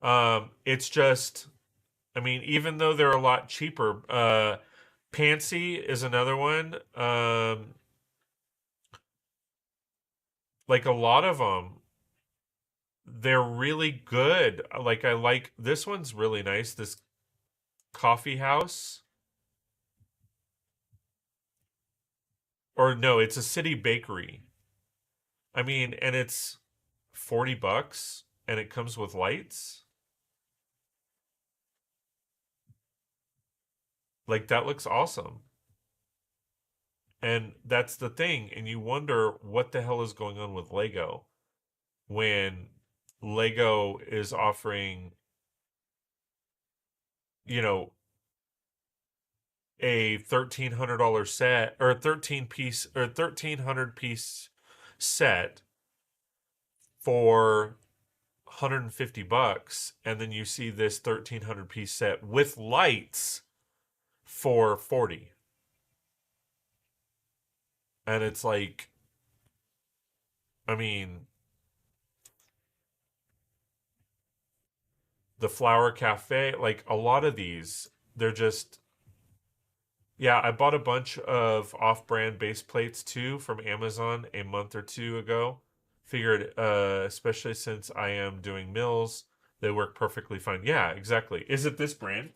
It's just I mean, even though they're a lot cheaper, Pansy is another one. Like a lot of them, they're really good. Like I like this one's really nice. This coffee house, or no, it's a city bakery. I mean, and it's $40, and it comes with lights. Like that looks awesome. And that's the thing. And you wonder what the hell is going on with Lego when Lego is offering, you know, a $1,300 set or a 13 piece or 1,300 piece set for $150, and then you see this 1,300 piece set with lights for 40. And it's like, I mean, the Flower Cafe, like a lot of these, they're just yeah, I bought a bunch of off-brand base plates too from Amazon a month or two ago. Figured, especially since I am doing mills, they work perfectly fine. Yeah, exactly. Is it this brand?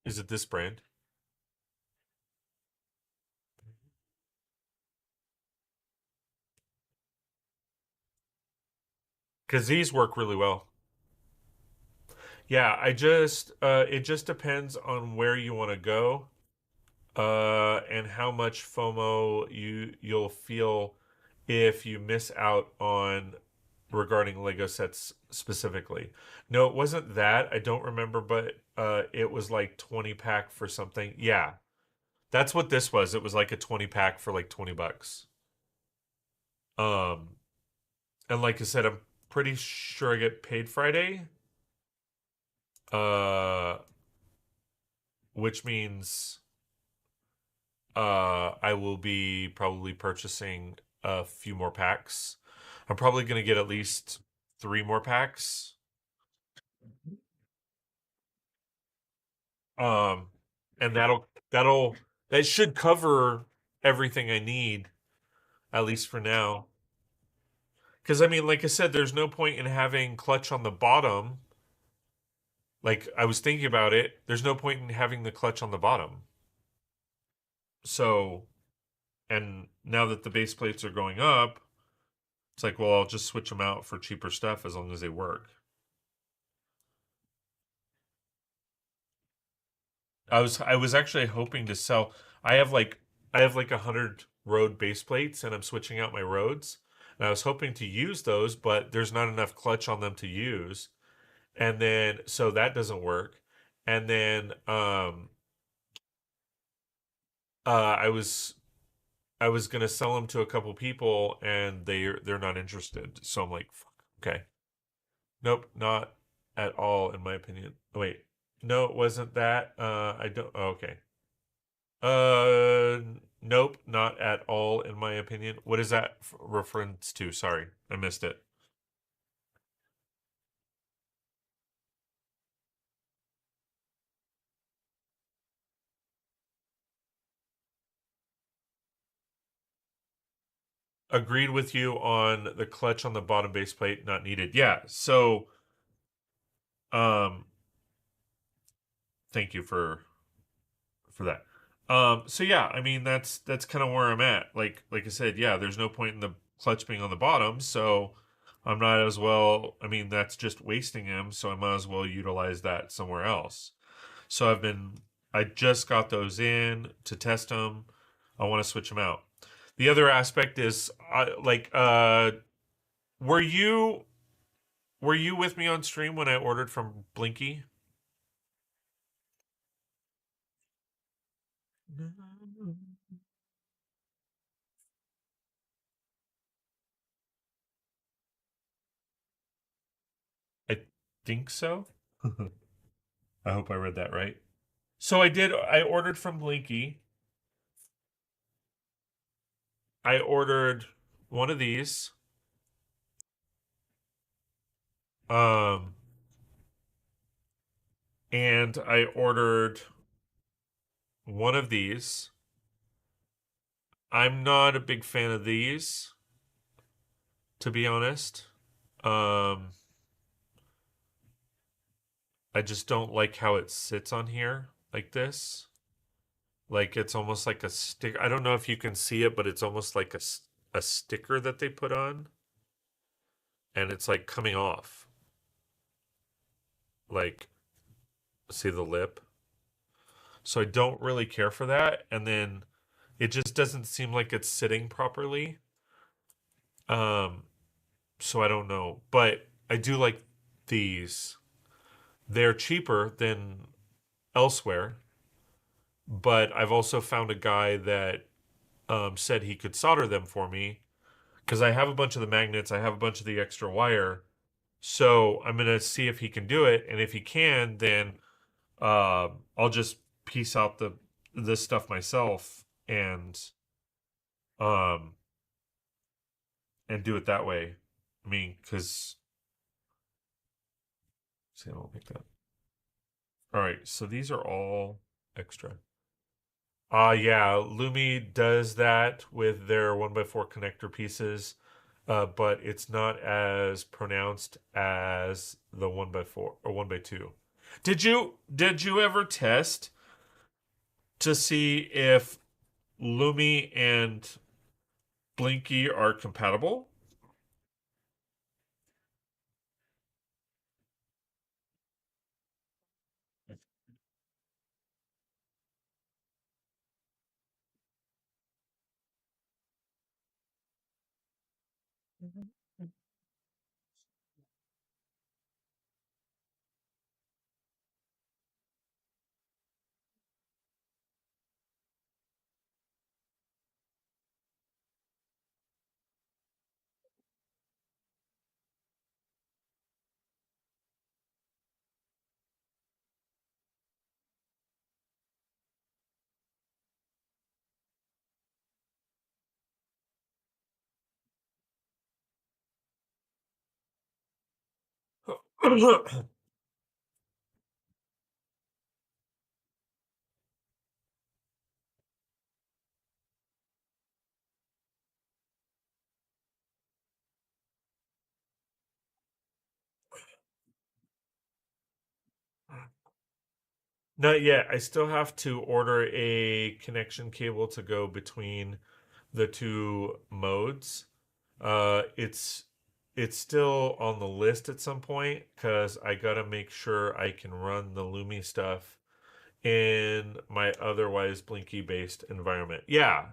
Is it this brand? Because these work really well. Yeah, it just depends on where you want to go, and how much FOMO you'll feel if you miss out on regarding Lego sets specifically. No, it wasn't that. I don't remember, but it was like 20 pack for something. Yeah. That's what this was. It was like a 20 pack for like $20. Um and like I said, I'm pretty sure I get paid Friday. Uh which means I will be probably purchasing a few more packs. I'm probably going to get at least three more packs. Um, and that should cover everything I need, at least for now. Because I mean, like I said, there's no point in having clutch on the bottom. Like I was thinking about it, there's no point in having the clutch on the bottom. So, and now that the base plates are going up, it's like, well, I'll just switch them out for cheaper stuff as long as they work. I was actually hoping to sell. I have like I have like 100 road base plates, and I'm switching out my roads. And I was hoping to use those, but there's not enough clutch on them to use, and then so that doesn't work. And then I was gonna sell them to a couple people, and they're not interested. So I'm like, fuck, okay, nope, not at all, in my opinion. Oh, wait, no, it wasn't that. I don't. Oh, okay. Nope, not at all, in my opinion. What is that reference to? Sorry, I missed it. Agreed with you on the clutch on the bottom base plate, not needed. Yeah, so um, thank you for that. So yeah, I mean that's kind of where I'm at. Like I said, yeah, there's no point in the clutch being on the bottom, so I'm not as well. I mean, that's just wasting him, so I might as well utilize that somewhere else. So I just got those in to test them. I want to switch them out. The other aspect is, were you with me on stream when I ordered from Blinky? I think so. I hope I read that right. So I did. I ordered from Blinky. I ordered one of these. Um, and I ordered one of these. I'm not a big fan of these, to be honest. Um, I just don't like how it sits on here like this. Like it's almost like a stick. I don't know if you can see it, but it's almost like a sticker that they put on, and it's like coming off. Like, see the lip? So I don't really care for that. And then it just doesn't seem like it's sitting properly. Um, so I don't know. But I do like these. They're cheaper than elsewhere, but I've also found a guy that said he could solder them for me because I have a bunch of the magnets, I have a bunch of the extra wire. So I'm gonna see if he can do it, and if he can, then I'll just piece out the this stuff myself um and do it that way. I mean, because see, I don't think that. All right, so these are all extra. Yeah, Lumi does that with their 1x4 connector pieces, but it's not as pronounced as the 1x4 or 1x2. Did you ever test to see if Lumi and Blinky are compatible? Not yet. I still have to order a connection cable to go between the two modes. It's still on the list at some point because I gotta make sure I can run the Lumi stuff in my otherwise Blinky based environment. Yeah,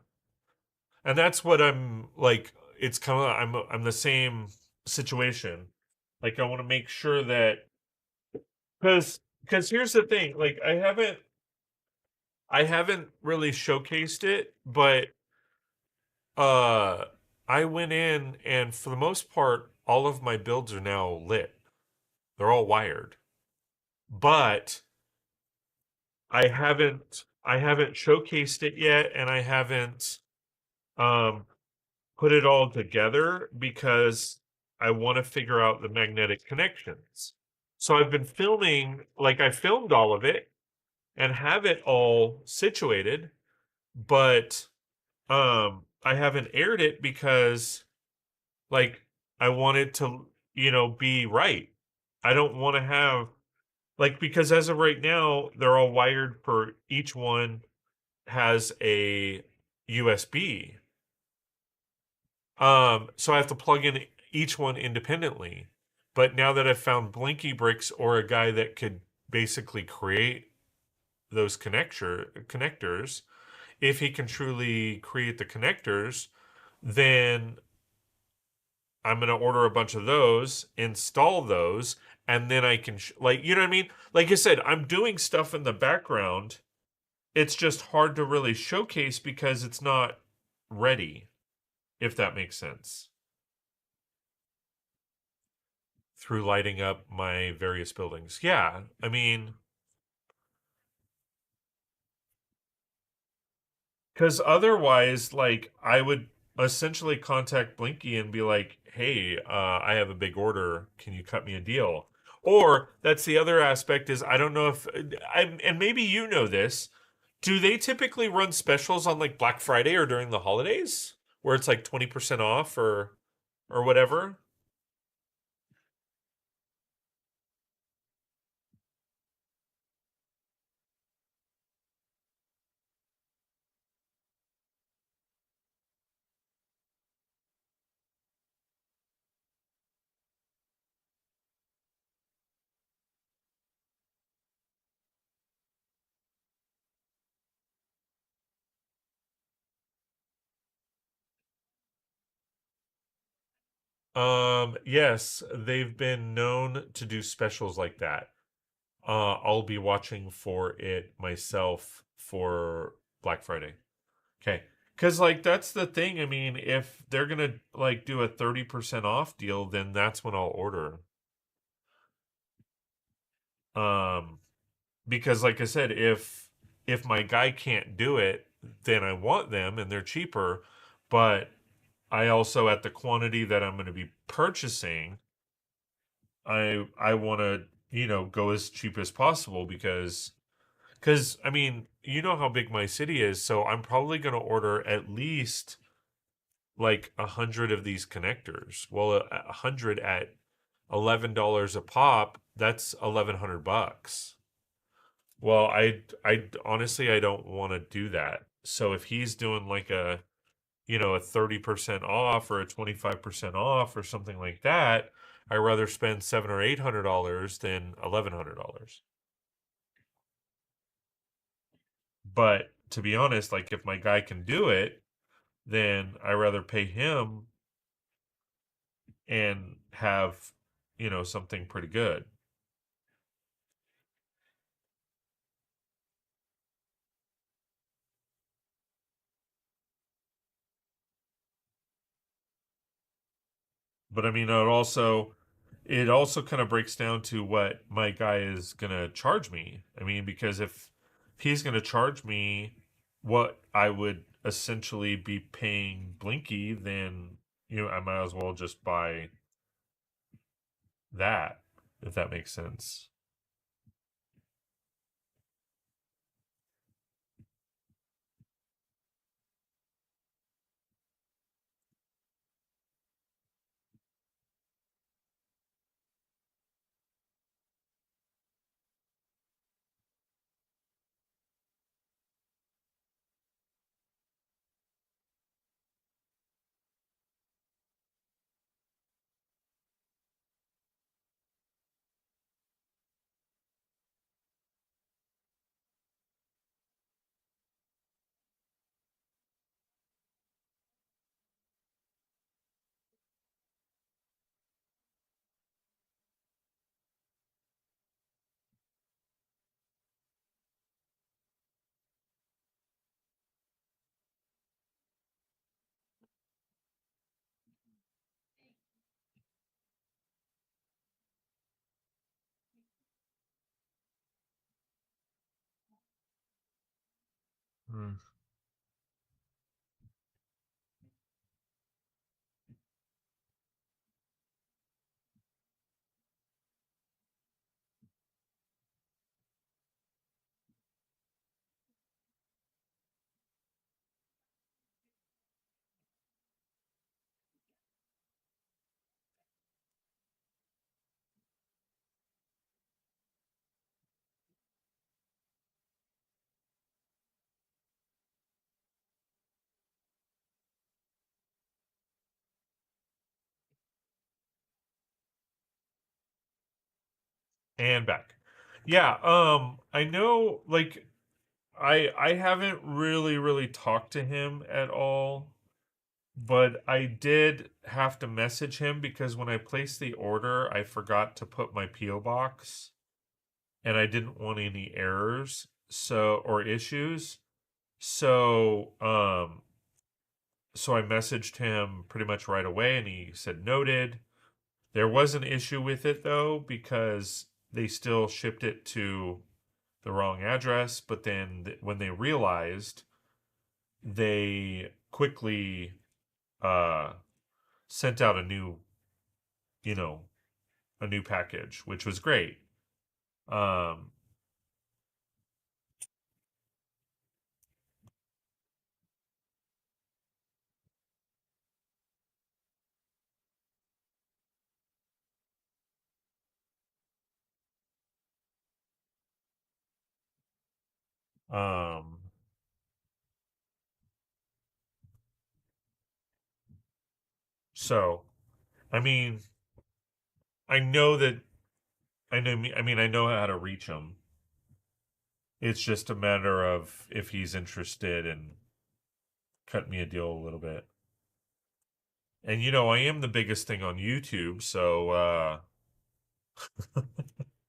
and that's what I'm like. It's kind of I'm the same situation. Like I want to make sure that because here's the thing. Like I haven't really showcased it, but uh I went in and for the most part all of my builds are now lit. They're all wired. But I haven't showcased it yet and I haven't um put it all together because I want to figure out the magnetic connections. So I've been filming, like I filmed all of it and have it all situated, but I haven't aired it because like I want it to, be right. I don't want to have like because as of right now, they're all wired for each one has a USB. So I have to plug in each one independently. But now that I've found Blinky Bricks or a guy that could basically create those connectors, if he can truly create the connectors, then I'm going to order a bunch of those, install those, and then I can like you know what I mean? Like I said, I'm doing stuff in the background. It's just hard to really showcase because it's not ready, if that makes sense. Through lighting up my various buildings. Yeah, I mean, because otherwise, like, I would essentially contact Blinky and be like, "Hey, I have a big order. Can you cut me a deal?" Or that's the other aspect is I don't know if and maybe you know this. Do they typically run specials on like Black Friday or during the holidays where it's like 20% off or whatever? Yes, they've been known to do specials like that. I'll be watching for it myself for Black Friday. Okay. Cause like that's the thing. I mean, if they're gonna like do a 30% off deal, then that's when I'll order. Um, because like I said, if my guy can't do it, then I want them and they're cheaper, but I also at the quantity that I'm gonna be purchasing, I wanna, go as cheap as possible because I mean, you know how big my city is, so I'm probably going to order at least like 100 of these connectors. Well, 100 at $11 a pop, that's 1,100 bucks. Well, I honestly I don't want to do that. So if he's doing like a 30% off or a 25% off or something like that, I rather spend $700 or $800 than $1,100. But to be honest, like if my guy can do it, then I rather pay him and have, something pretty good. But I mean, it also kind of breaks down to what my guy is gonna charge me. I mean, because if he's gonna charge me what I would essentially be paying Blinky, then I might as well just buy that. if that makes sense. Mm. And back. Yeah, I know like I haven't really talked to him at all, but I did have to message him because when I placed the order, I forgot to put my PO box and I didn't want any errors or issues. So so I messaged him pretty much right away and he said noted. There was an issue with it though because they still shipped it to the wrong address, but then when they realized, they quickly uh sent out a new, you know, a new package, which was great. Um um so I mean, I know that I mean I know how to reach him. It's just a matter of if he's interested in cutting me a deal a little bit. And you know, I am the biggest thing on YouTube, so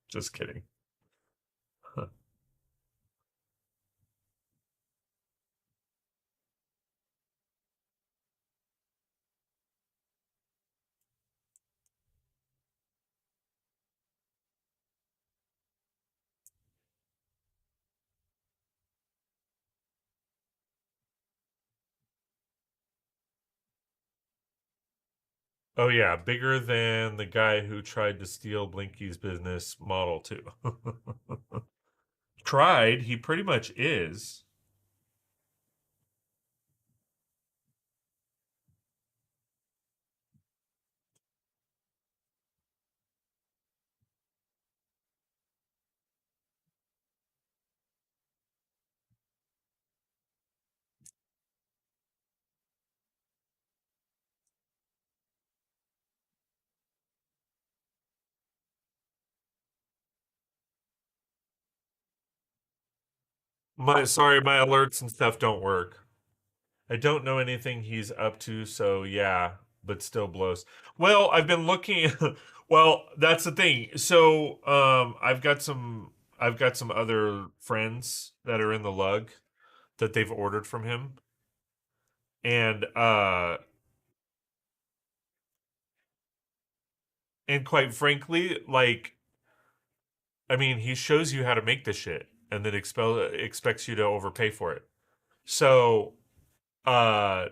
just kidding. Oh yeah, bigger than the guy who tried to steal Blinky's business model too. Tried, he pretty much is. My sorry, my alerts and stuff don't work. I don't know anything he's up to, so yeah, but still blows. Well, I've been looking well, that's the thing. So, I've got some other friends that are in the lug that they've ordered from him. And and quite frankly, like I mean, he shows you how to make the shit and then expects you to overpay for it. So, uh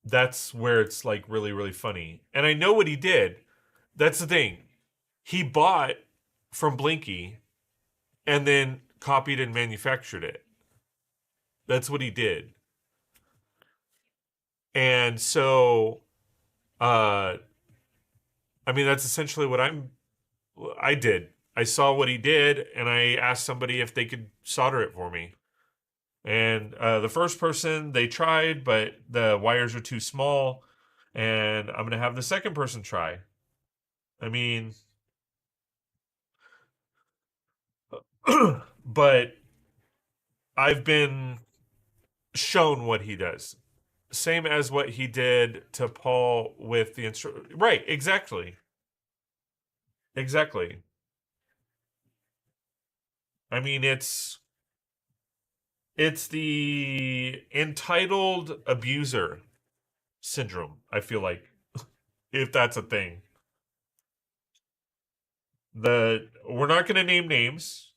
that's where it's like really funny. And I know what he did. That's the thing. he bought from Blinky and then copied and manufactured it. That's what he did. And so, uh, I mean, that's essentially what I did. I saw what he did, and I asked somebody if they could solder it for me. And the first person they tried, but the wires are too small, and I'm gonna have the second person try. I mean, but I've been shown what he does. Same as what he did to Paul with the instrument. Right, exactly. Exactly. I mean, it's the entitled abuser syndrome, I feel like, if that's a thing. The We're not going to name names,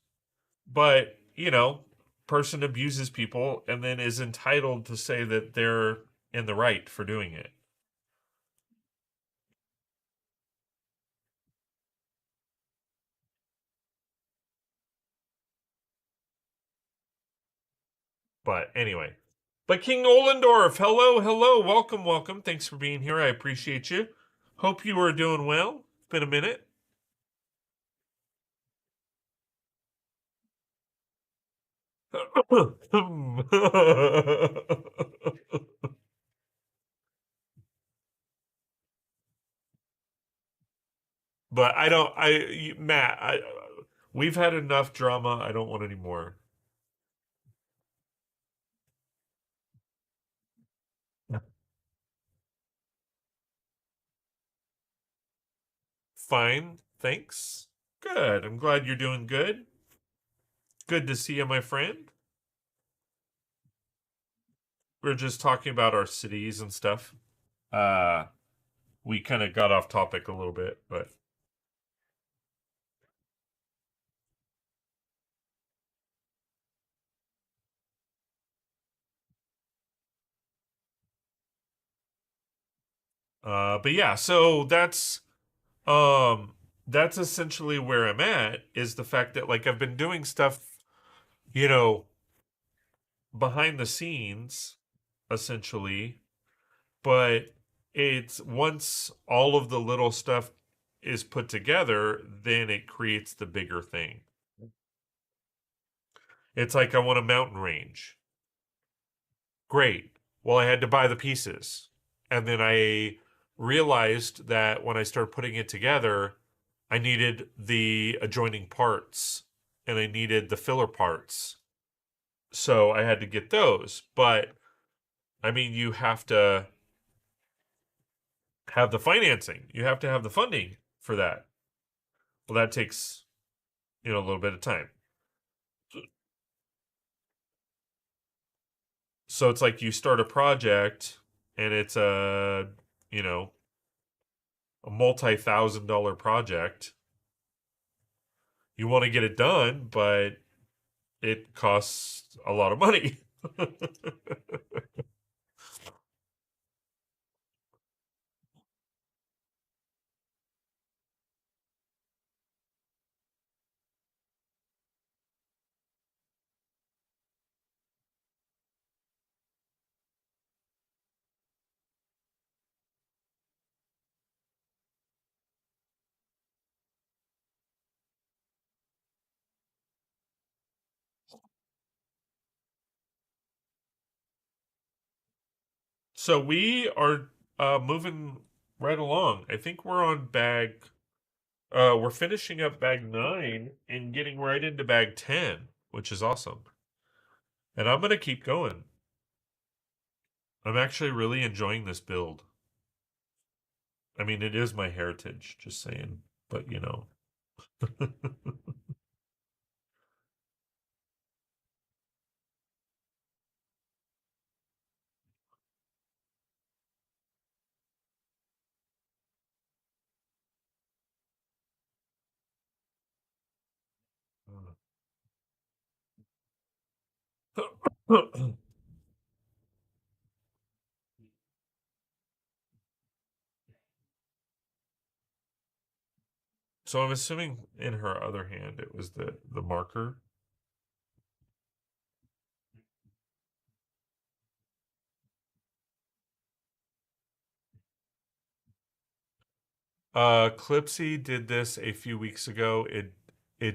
but, person abuses people and then is entitled to say that they're in the right for doing it. But anyway. But King Olendorf, hello, hello, welcome, welcome. Thanks for being here. I appreciate you. Hope you are doing well. It's been a minute. But I don't. Matt. We've had enough drama. I don't want any more. Fine, thanks. Good. I'm glad you're doing good. Good to see you, my friend. We're just talking about our cities and stuff. Uh, we kind of got off topic a little bit, but but yeah. So that's essentially where I'm at. Is the fact that like I've been doing stuff, you know, behind the scenes, essentially, but it's once all of the little stuff is put together, then it creates the bigger thing. It's like I want a mountain range. Great. Well, I had to buy the pieces. And then I realized that when I started putting it together, I needed the adjoining parts and I needed the filler parts. So I had to get those. But I mean, you have to have the financing, you have to have the funding for that. Well, that takes, a little bit of time. So it's like you start a project and it's you know, a multi-thousand-dollar project. You want to get it done, but it costs a lot of money. So we are moving right along. I think we're on we're finishing up bag 9 and getting right into bag 10, which is awesome. And I'm going to keep going. I'm actually really enjoying this build. I mean, it is my heritage, just saying. But, So I'm assuming in her other hand it was the marker. Clipsy did this a few weeks ago. It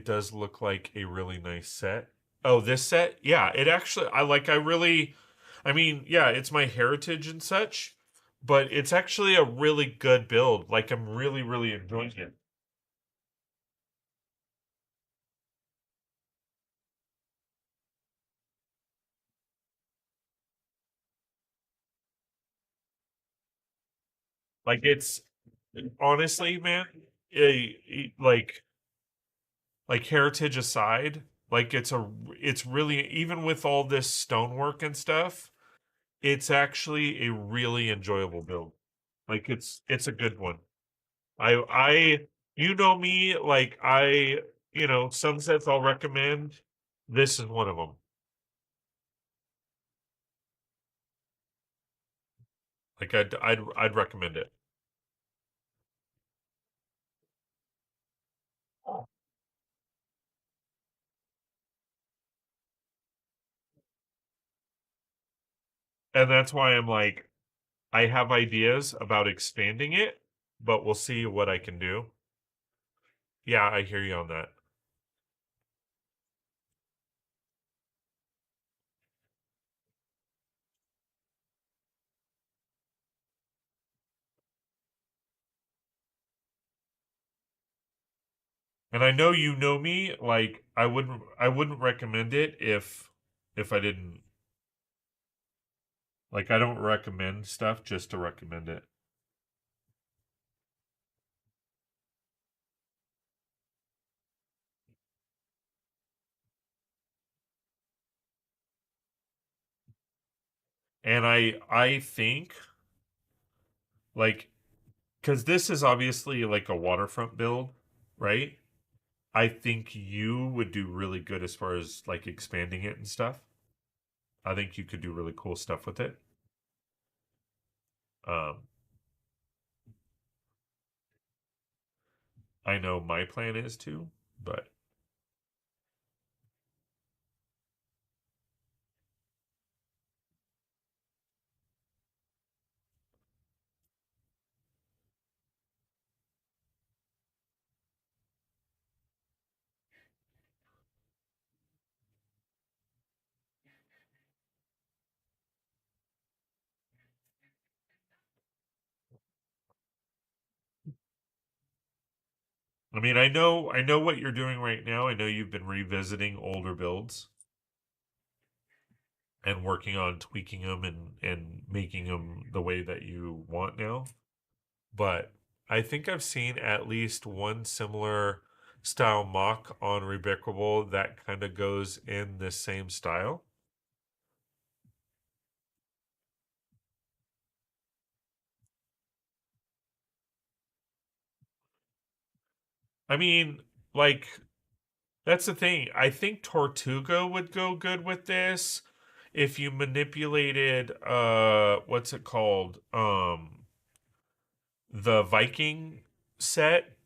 does look like a really nice set. Oh, this set? Yeah, it actually I really I mean, yeah, it's my heritage and such, but it's actually a really good build. Like I'm really enjoying it. Like it's honestly, man, like heritage aside, like it's really even with all this stonework and stuff, it's actually a really enjoyable build. Like it's a good one. I you know me, like some sets I'll recommend. This is one of them. Like I'd recommend it. And that's why I'm like I have ideas about expanding it, but we'll see what I can do. Yeah, I hear you on that. And I know you know me, like I wouldn't recommend it if I didn't like I don't recommend stuff just to recommend it. And I think like cuz this is obviously like a waterfront build, right? I think you would do really good as far as like expanding it and stuff. I think you could do really cool stuff with it. Um I know my plan is to, but I mean, I know what you're doing right now. I know you've been revisiting older builds and working on tweaking them and making them the way that you want now. But I think I've seen at least one similar style mock on Rebreakable that kind of goes in the same style. I mean, like that's the thing. I think Tortuga would go good with this if you manipulated what's it called? The Viking set.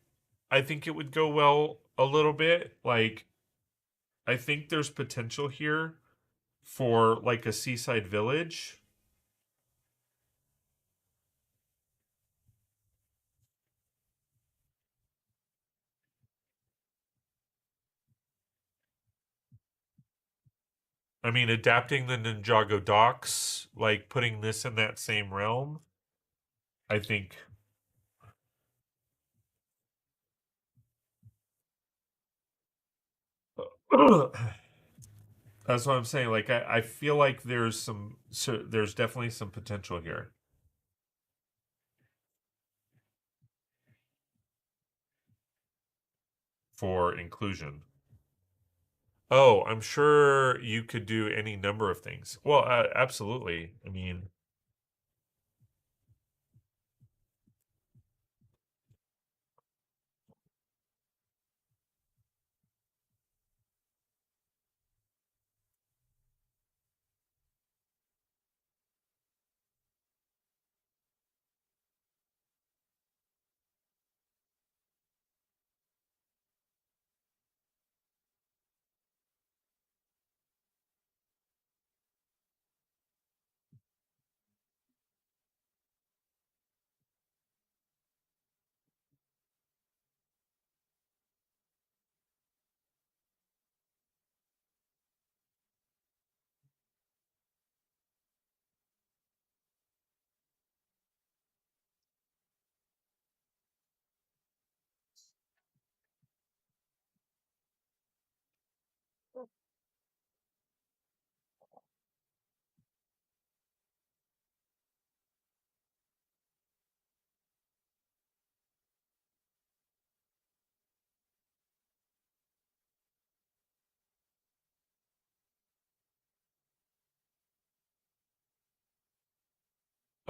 I think it would go well a little bit. Like I think there's potential here for like a seaside village. I mean, adapting the Ninjago docks, like putting this in that same realm, I think. That's what I'm saying. Like, I feel like there's definitely some potential here for inclusion. Oh, I'm sure you could do any number of things. Well, absolutely. I mean,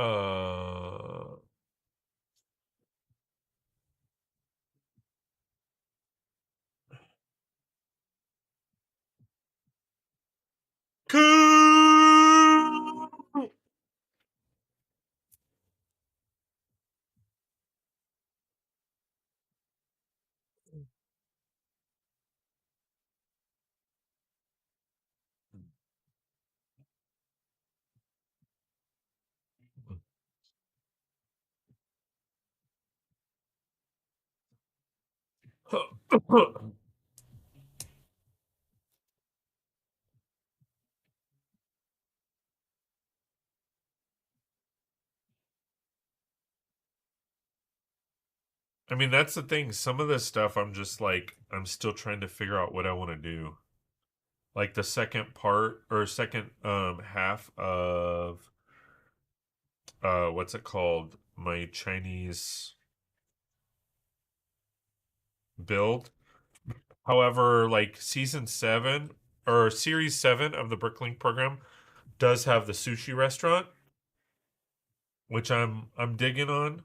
Uh, Coo! I mean, that's the thing. Some of this stuff, I'm just like, I'm still trying to figure out what I want to do. Like the second part or second half of what's it called? My Chinese build. However, like season 7 or series 7 of the Bricklink program does have the sushi restaurant, which I'm digging on.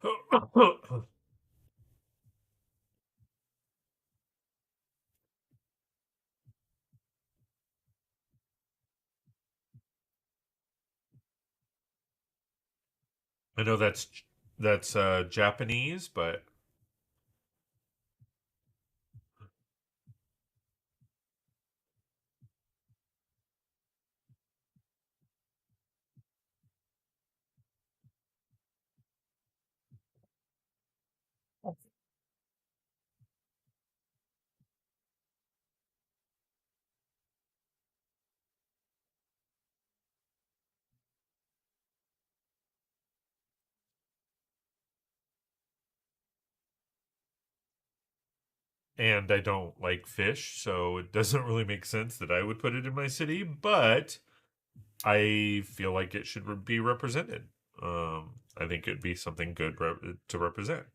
I know that's Japanese, but and I don't like fish, so it doesn't really make sense that I would put it in my city, but I feel like it should be represented. I think it'd be something good to represent.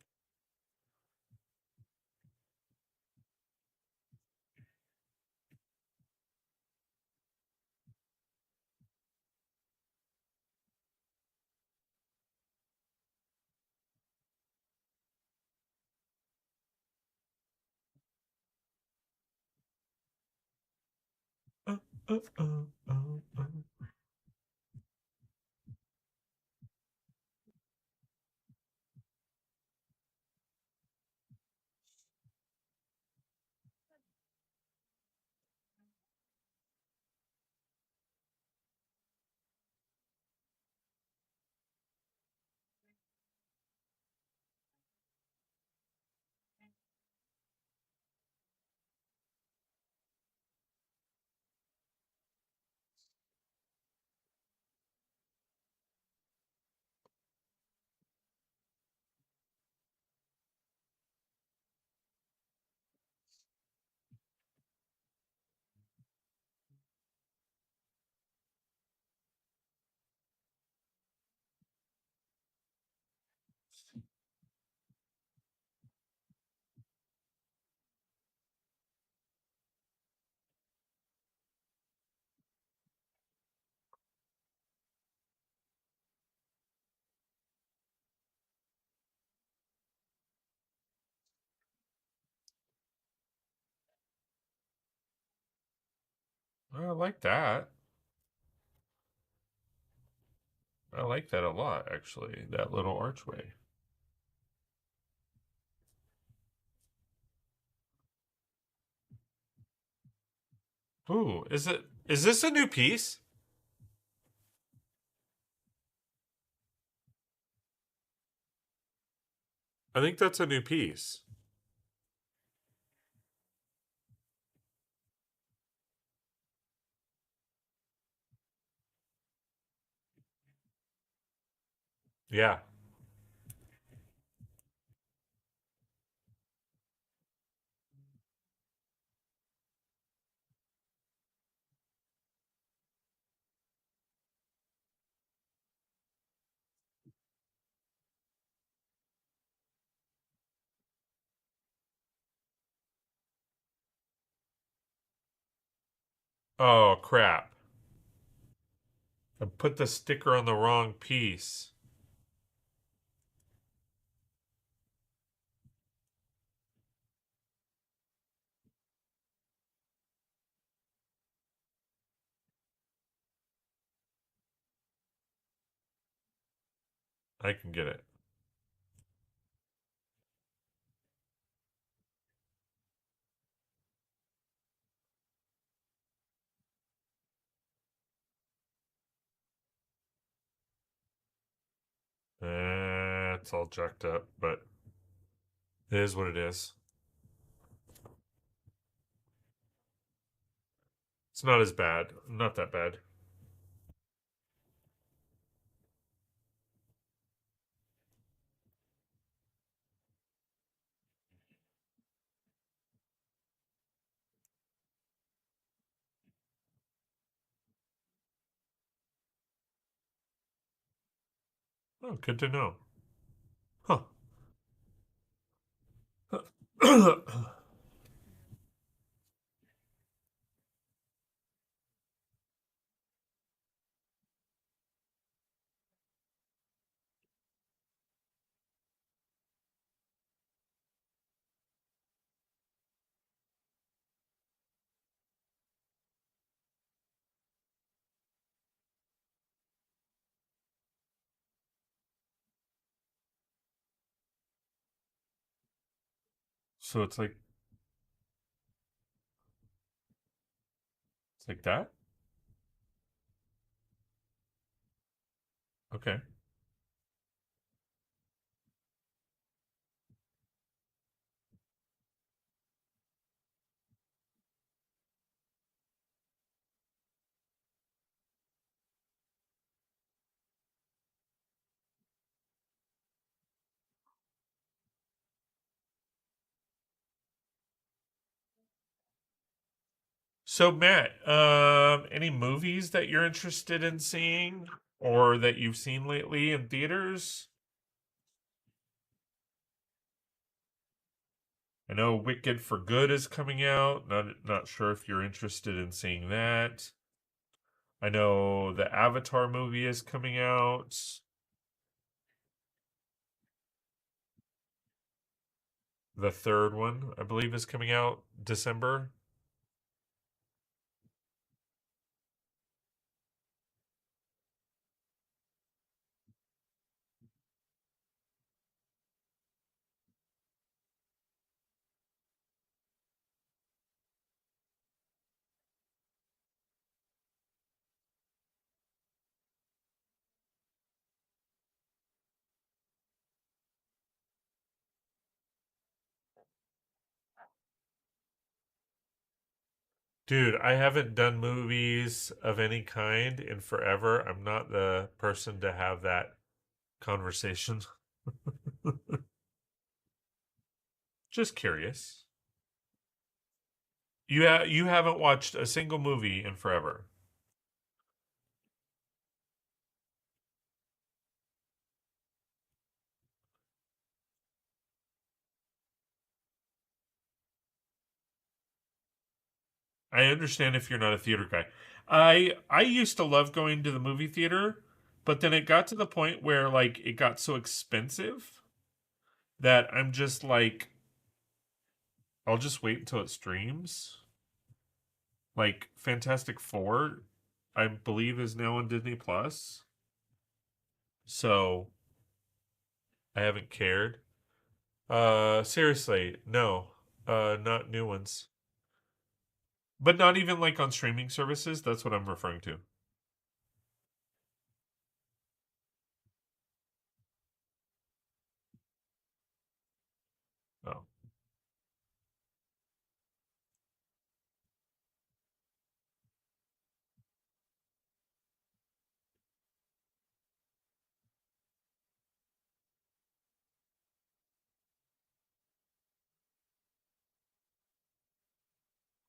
Uh, uh, uh, uh, uh. I like that. I like that a lot, actually. That little archway. Ooh, is this a new piece? I think that's a new piece. Yeah. Oh crap. I put the sticker on the wrong piece. I can get it. It's all jacked up, but it is what it is. It's not as bad. Not that bad. Oh, good to know. Huh. So it's like that? Okay. So Matt, any movies that you're interested in seeing or that you've seen lately in theaters? I know Wicked for Good is coming out. Not sure if you're interested in seeing that. I know the Avatar movie is coming out. The third one, I believe, is coming out December. Dude, I haven't done movies of any kind in forever. I'm not the person to have that conversation. Just curious. You haven't watched a single movie in forever. I understand if you're not a theater guy. I used to love going to the movie theater, but then it got to the point where like it got so expensive that I'm just like I'll just wait until it streams. Like Fantastic Four, I believe is now on Disney Plus. So I haven't cared. Seriously, no. Not new ones. But not even like on streaming services. That's what I'm referring to. Oh.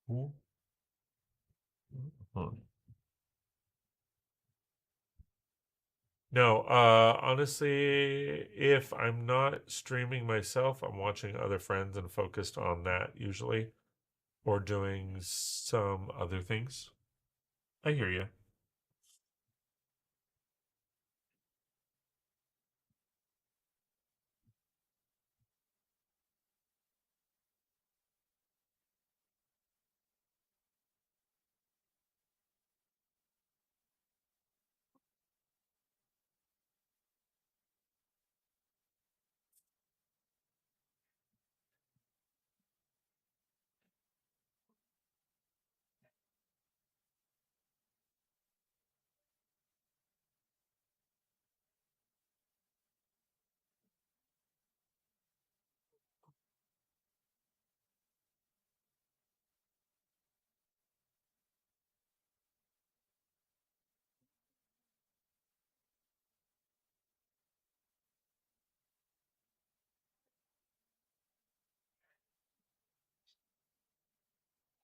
Cool. Huh. No, honestly, if I'm not streaming myself, I'm watching other friends and focused on that usually, or doing some other things. I hear you.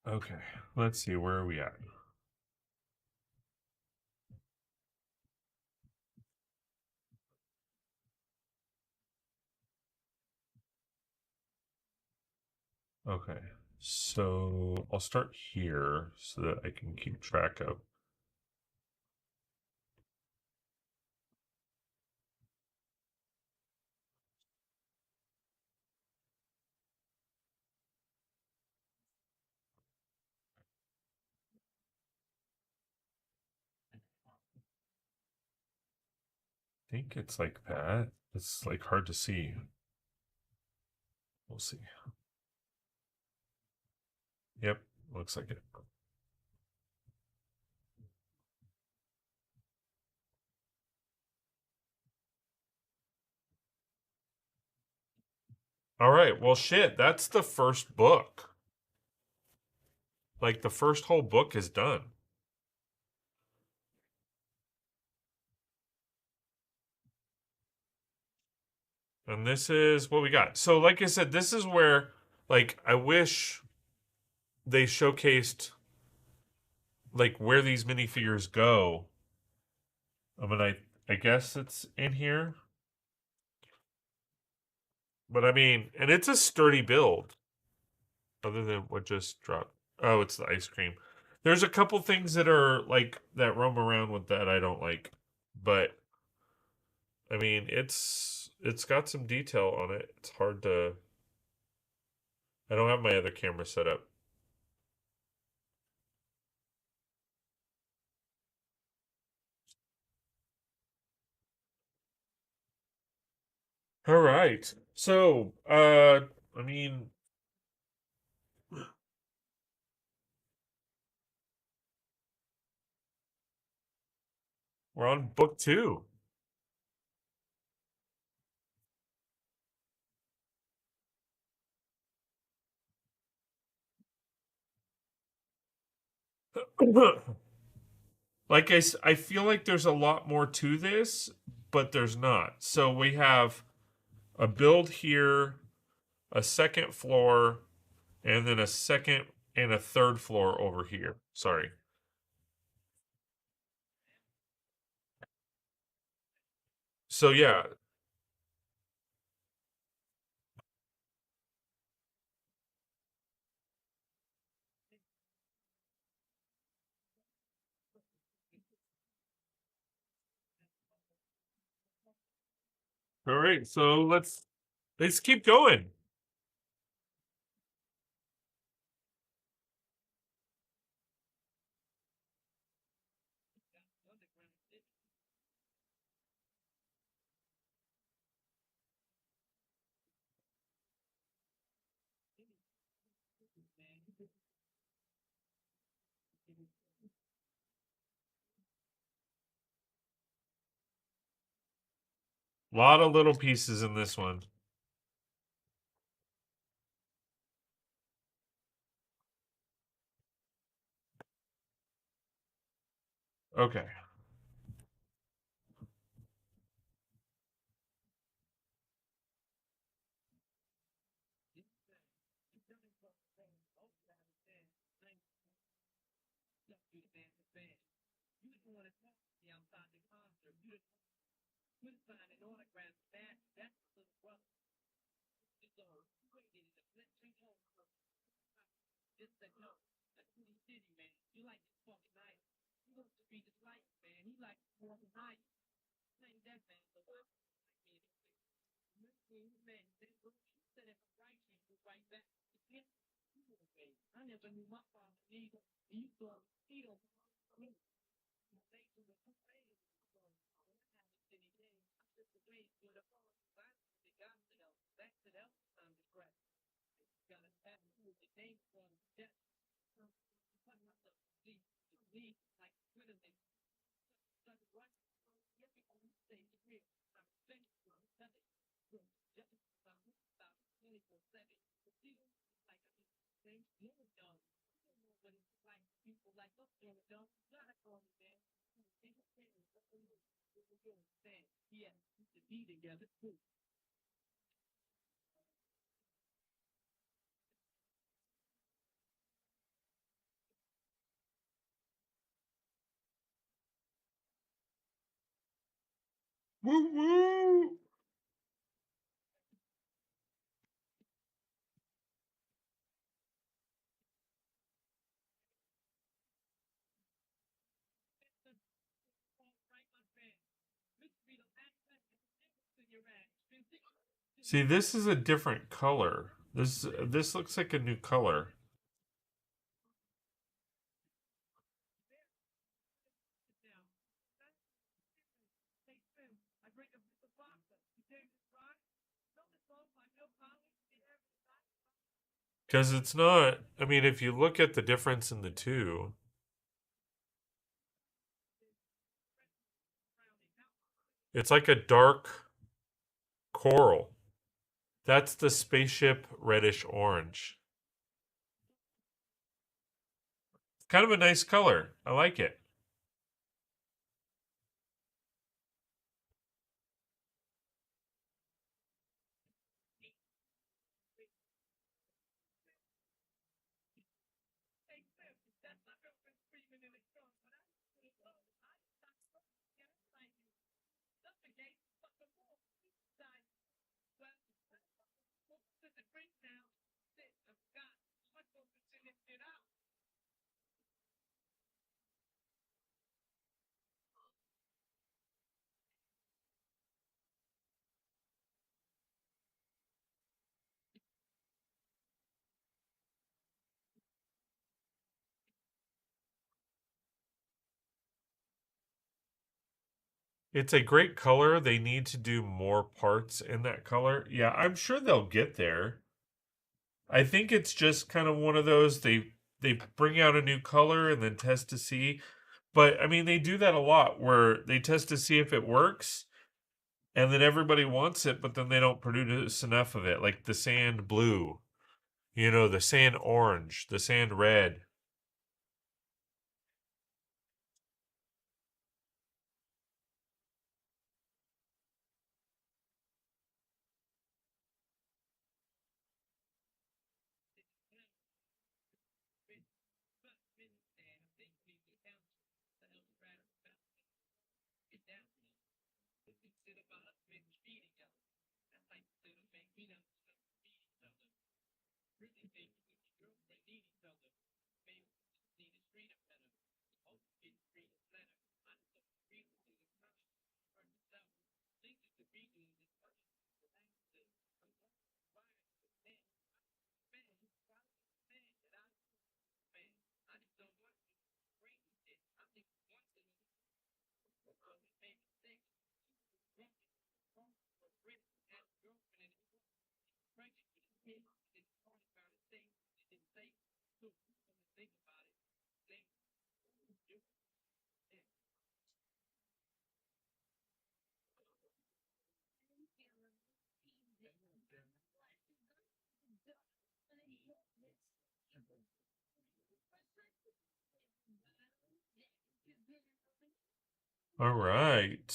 Okay, let's see, where are we at? Okay, so I'll start here so that I can keep track of. I think it's like that. It's like hard to see. We'll see. Yep, looks like it. All right, well, shit, that's the first book. Like, the first whole book is done. And this is what we got. So, like I said, this is where, like, I wish they showcased, like, where these minifigures go. I mean, I guess it's in here. But I mean, and it's a sturdy build, other than what just dropped. Oh, it's the ice cream. There's a couple things that are, like, that roam around with that I don't like. But, I mean, it's got some detail on it. It's hard to. I don't have my other camera set up. All right. So, I mean, we're on book two. Like I feel like there's a lot more to this, but there's not. So we have a build here, a second floor, and then a second and a third floor over here. Sorry. So yeah. All right. So let's keep going. A lot of little pieces in this one. Okay. Woo woo! See, this is a different color. This looks like a new color. Because it's not, I mean, if you look at the difference in the two, it's like a dark coral. That's the spaceship reddish orange. It's kind of a nice color. I like it. It's a great color. They need to do more parts in that color. Yeah, I'm sure they'll get there. I think it's just kind of one of those they bring out a new color and then test to see. But I mean, they do that a lot where they test to see if it works and then everybody wants it, but then they don't produce enough of it, like the sand blue, the sand orange, the sand red. All right.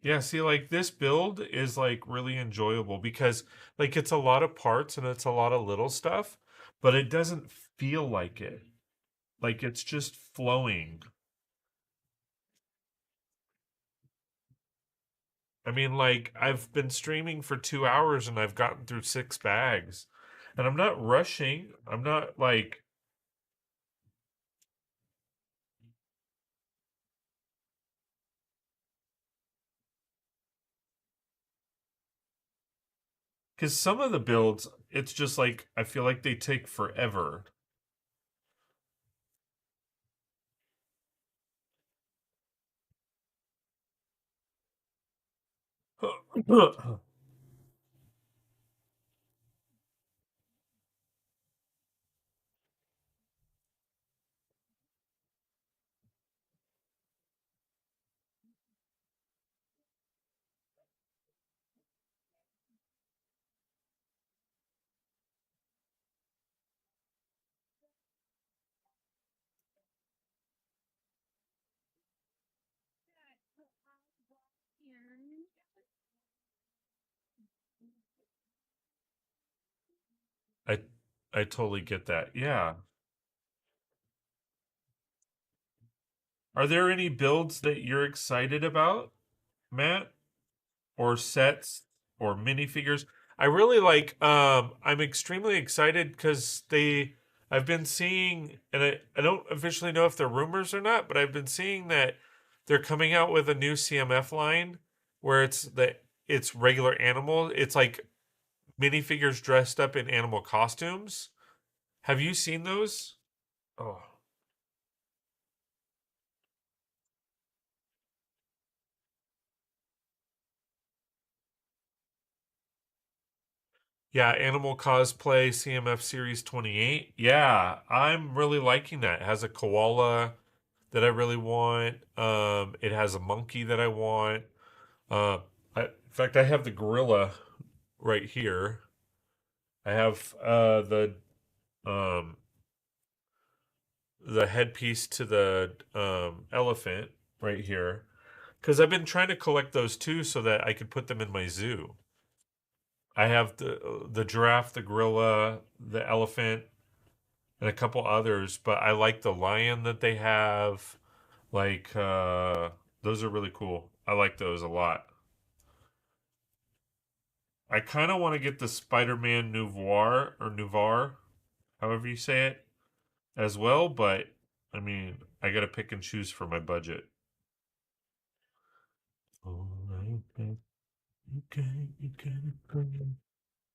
Yeah, see, like this build is like really enjoyable because like it's a lot of parts and it's a lot of little stuff, but it doesn't feel like it. Like it's just flowing. I mean, like, I've been streaming for 2 hours and I've gotten through 6 bags. And I'm not rushing. I'm not like, because some of the builds, it's just like, I feel like they take forever. I I totally get that. Yeah. Are there any builds that you're excited about, Matt? Or sets or minifigures? I really like I'm extremely excited because I've been seeing, and I don't officially know if they're rumors or not, but I've been seeing that they're coming out with a new CMF line where it's regular animal. It's like minifigures dressed up in animal costumes. Have you seen those? Oh. Yeah, Animal Cosplay CMF Series 28. Yeah, I'm really liking that. It has a koala that I really want. It has a monkey that I want. Uh, in fact, I have the gorilla right here. I have um, the headpiece to the elephant right here because I've been trying to collect those too so that I could put them in my zoo. I have the giraffe, the gorilla, the elephant, and a couple others, but I like the lion that they have. Like those are really cool. I like those a lot. I kind of want to get the Spider-Man Nouveau or Nouveau, however you say it, as well, but I mean, I got to pick and choose for my budget. All right, babe. You got it, girl.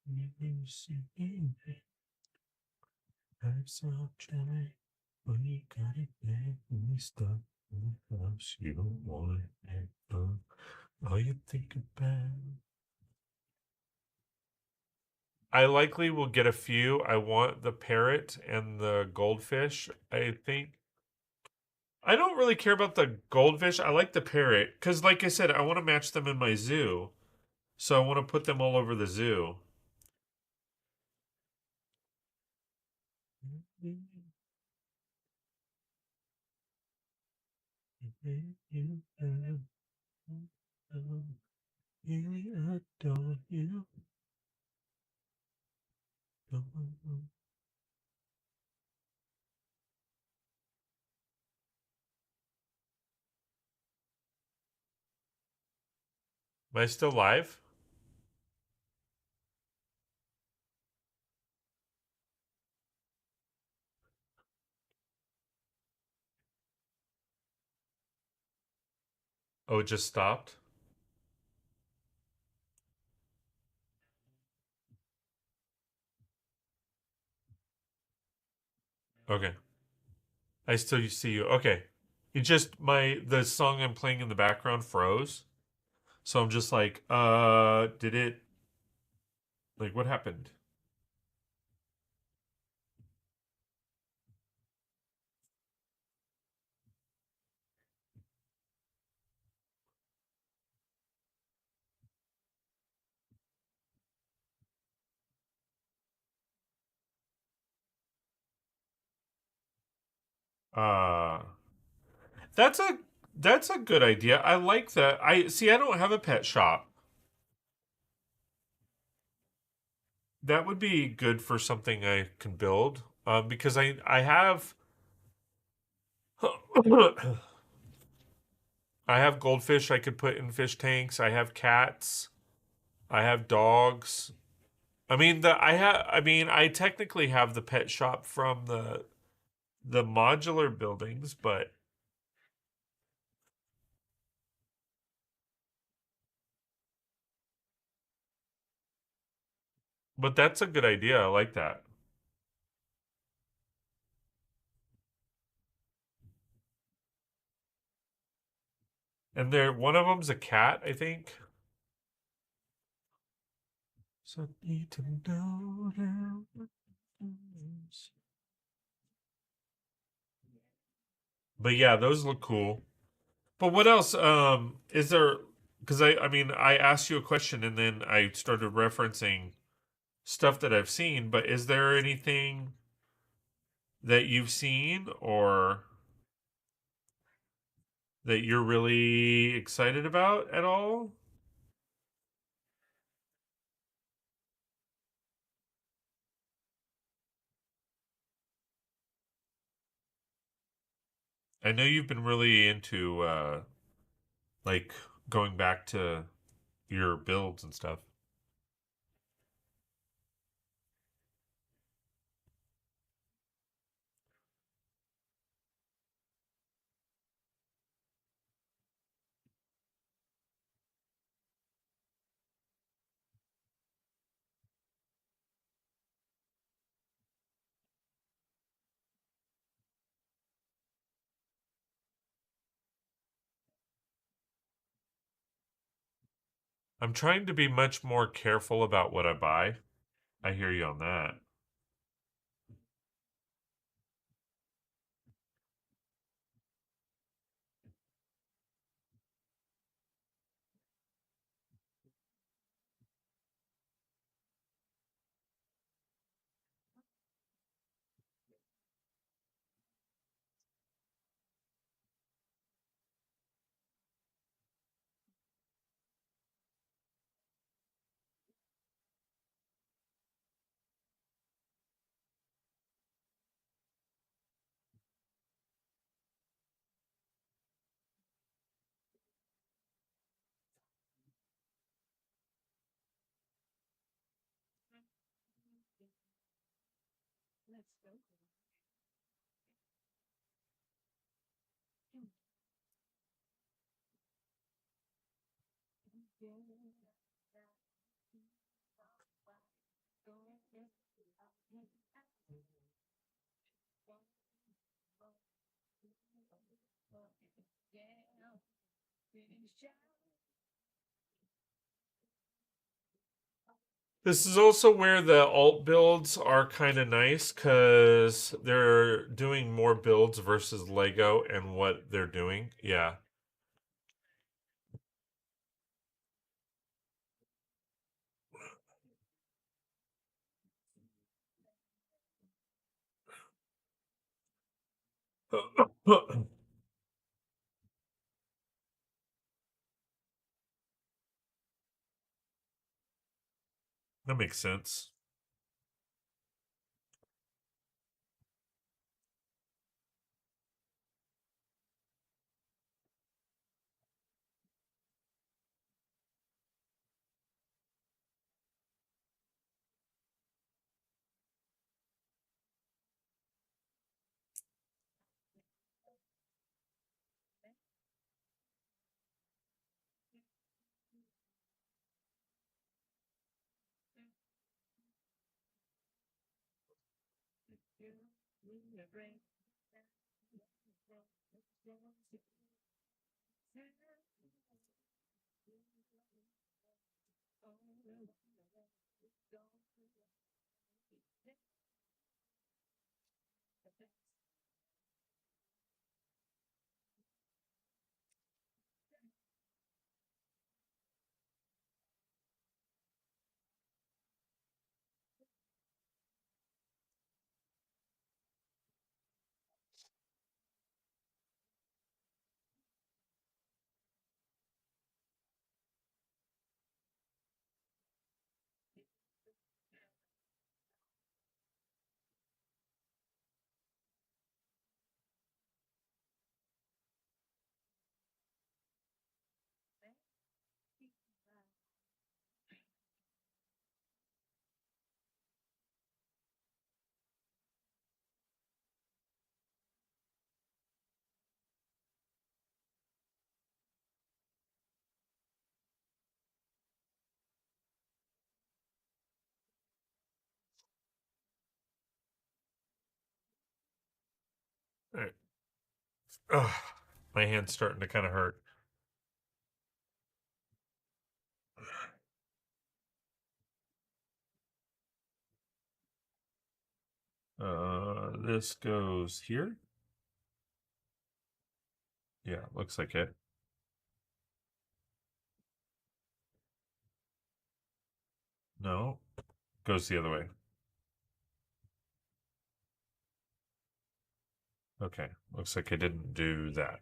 You see it. Have some joy. When you got it, babe. When you stop in the house, you don't want it. All you think about. I likely will get a few. I want the parrot and the goldfish. I think I don't really care about the goldfish. I like the parrot because, like I said, I want to match them in my zoo. So I want to put them all over the zoo. Am I still live? Oh, it just stopped? Okay. I still see you. Okay. It just the song I'm playing in the background froze. So I'm just like, did it like what happened? Uh that's a that's a good idea. I like that. I see I don't have a pet shop. That would be good for something I can build. Because I have I have goldfish I could put in fish tanks. I have cats. I have dogs. I technically have the pet shop from the modular buildings, but that's a good idea. I like that. And there one of them's a cat, I think. So need to know now. But yeah, those look cool. But what else? Is there? Because I asked you a question and then I started referencing stuff that I've seen. But is there anything that you've seen or that you're really excited about at all? I know you've been really into like going back to your builds and stuff. I'm trying to be much more careful about what I buy. I hear you on that. This is also where the alt builds are kind of nice because they're doing more builds versus Lego and what they're doing. Yeah, that makes sense. All right. Ugh, my hand's starting to kind of hurt. This goes here. Yeah, looks like it. No, goes the other way. Okay, looks like I didn't do that.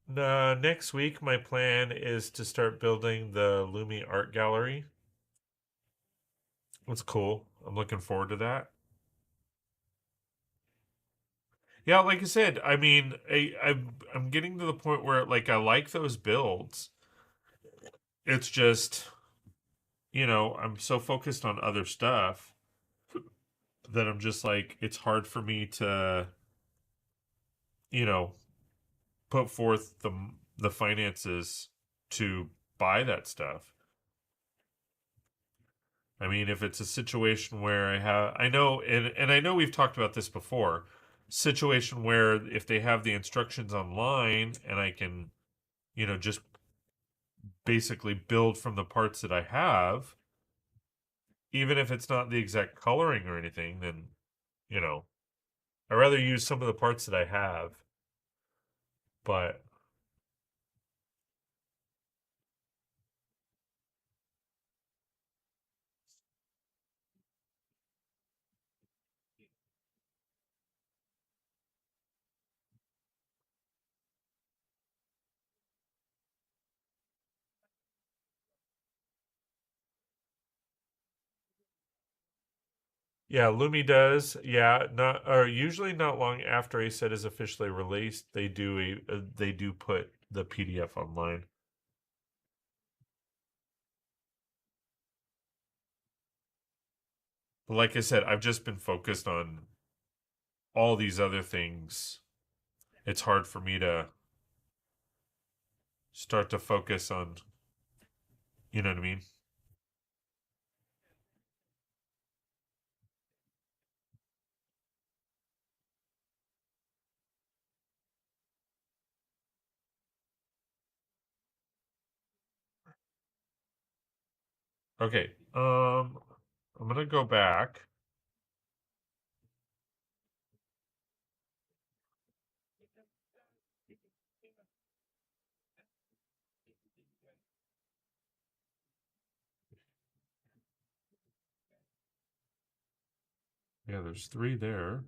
Next week, my plan is to start building the Lumi Art Gallery. It's cool. I'm looking forward to that. Yeah, like I said, I mean, I'm getting to the point where like I like those builds. It's just, I'm so focused on other stuff that I'm just like it's hard for me to, you know, put forth the finances to buy that stuff. I mean, if it's a situation where I know, and I know we've talked about this before, situation where if they have the instructions online and I can, just basically build from the parts that I have, even if it's not the exact coloring or anything, then, you know, I'd rather use some of the parts that I have. But yeah, Lumi does. Yeah, not or usually not long after a set is officially released, they do put the PDF online. But like I said, I've just been focused on all these other things. It's hard for me to start to focus on, you know what I mean? Okay. I'm gonna go back. Yeah, there's three there.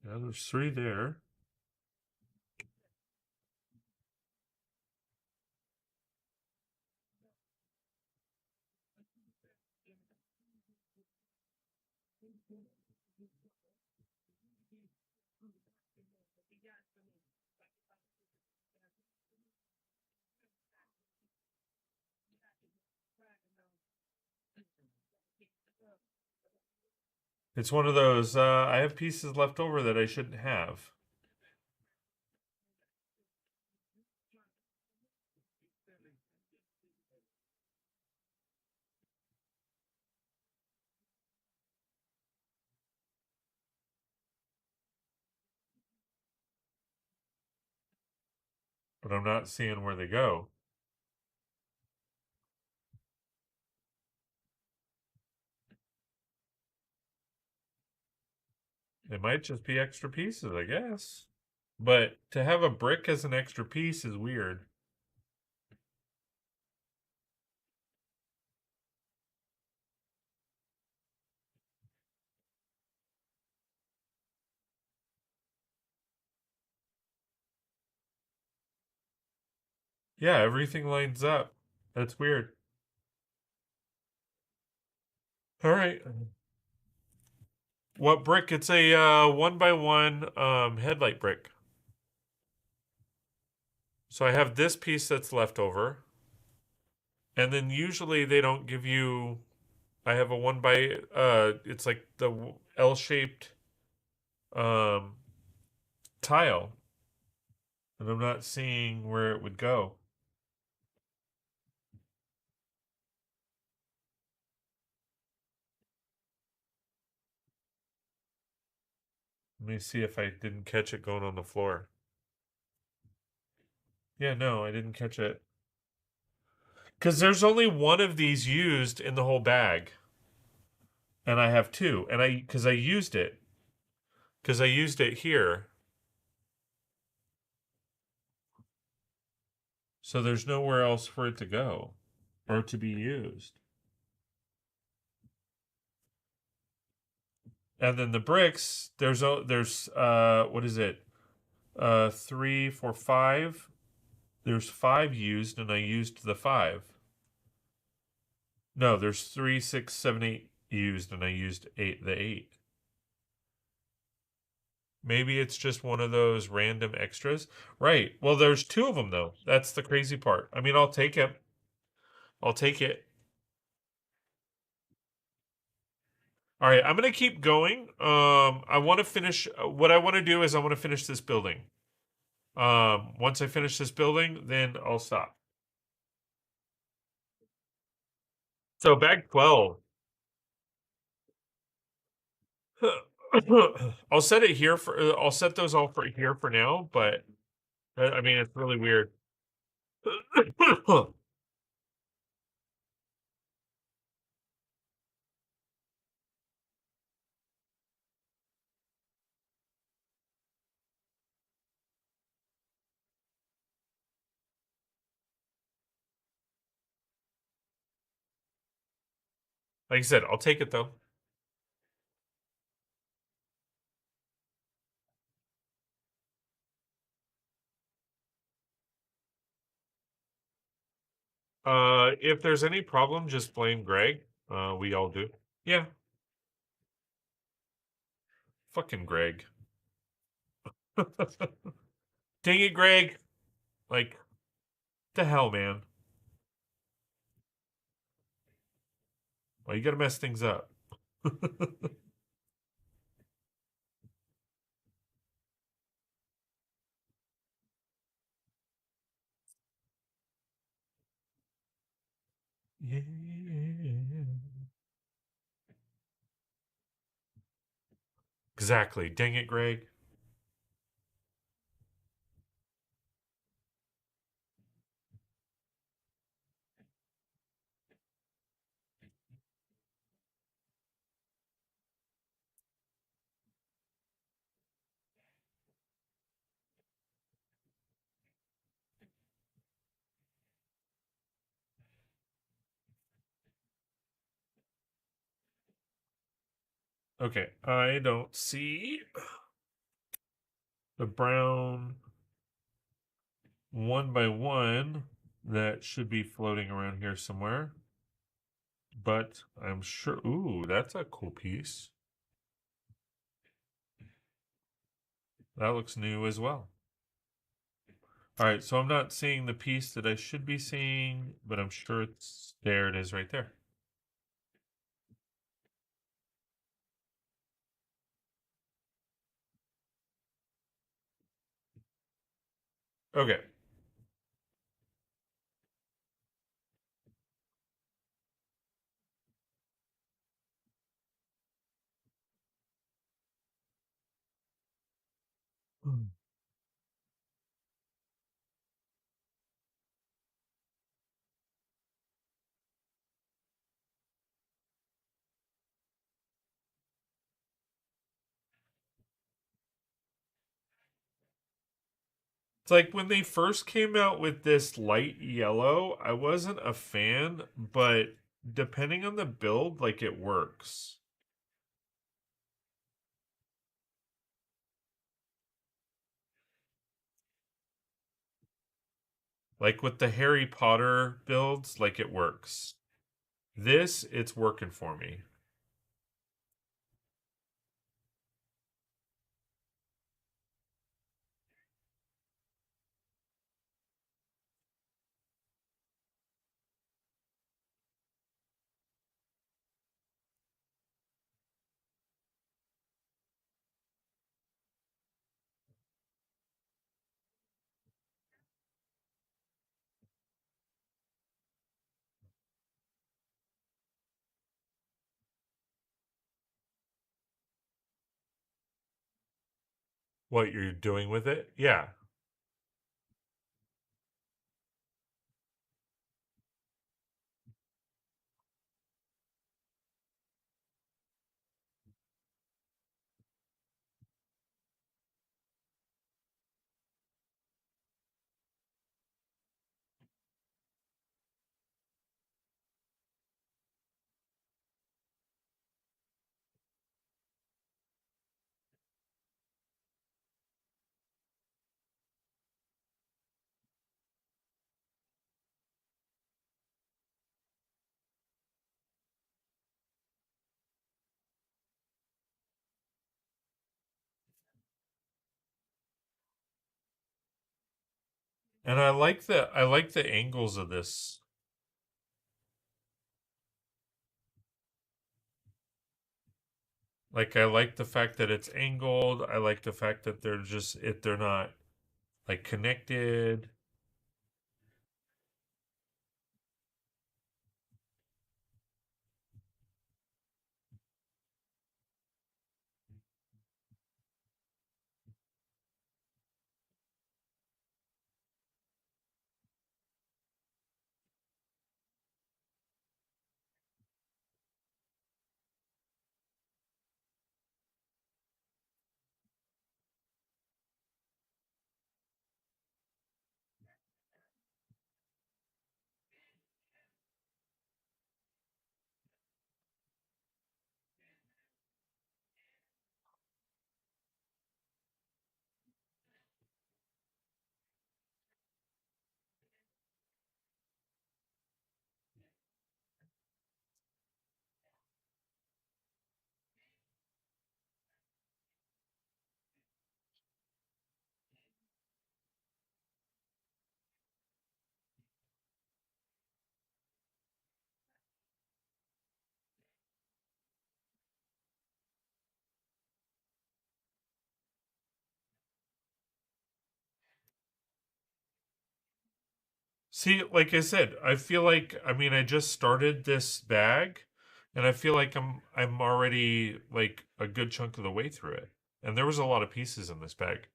Yeah, there's three there. It's one of those, I have pieces left over that I shouldn't have, but I'm not seeing where they go. They might just be extra pieces, I guess. But to have a brick as an extra piece is weird. Yeah, everything lines up. That's weird. All right. What brick? It's a one by one headlight brick. So I have this piece that's left over, and then usually they don't give you. I have a one by it's like the L shaped um tile, and I'm not seeing where it would go. Let me see if I didn't catch it going on the floor. Yeah, no, I didn't catch it. Because there's only one of these used in the whole bag. And I have two. And because I used it. Because I used it here. So there's nowhere else for it to go or to be used. And then the bricks, there's what is it? 3, 4, 5. There's 5 used, and I used the 5. No, there's 3, 6, 7, 8 used, and I used the 8. Maybe it's just one of those random extras. Right. Well, there's 2 of them though. That's the crazy part. I mean, I'll take it. I'll take it. All right, I'm gonna keep going. I want to finish. What I want to do is I want to finish this building. Once I finish this building, then I'll stop. So bag 12. I'll set it here for. I'll set those all for here for now. But I mean, it's really weird. Like I said, I'll take it though. If there's any problem, just blame Greg. We all do. Yeah, fucking Greg. Dang it, Greg. Like, the hell, man. Well, you gotta mess things up. Yeah. Exactly. Dang it, Greg. Okay, I don't see the brown 1x1 that should be floating around here somewhere. But I'm sure. Ooh, that's a cool piece. That looks new as well. All right, so I'm not seeing the piece that I should be seeing, but I'm sure it's there. It is right there. Okay. It's like when they first came out with this light yellow, I wasn't a fan, but depending on the build, like it works. Like with the Harry Potter builds, like it works. This, it's working for me. what you're doing with it. Yeah. And I like the angles of this. Like I like the fact that it's angled. I like the fact that they're not like connected. See, like I said, I feel like I just started this bag and I feel like I'm already like a good chunk of the way through it. And there was a lot of pieces in this bag.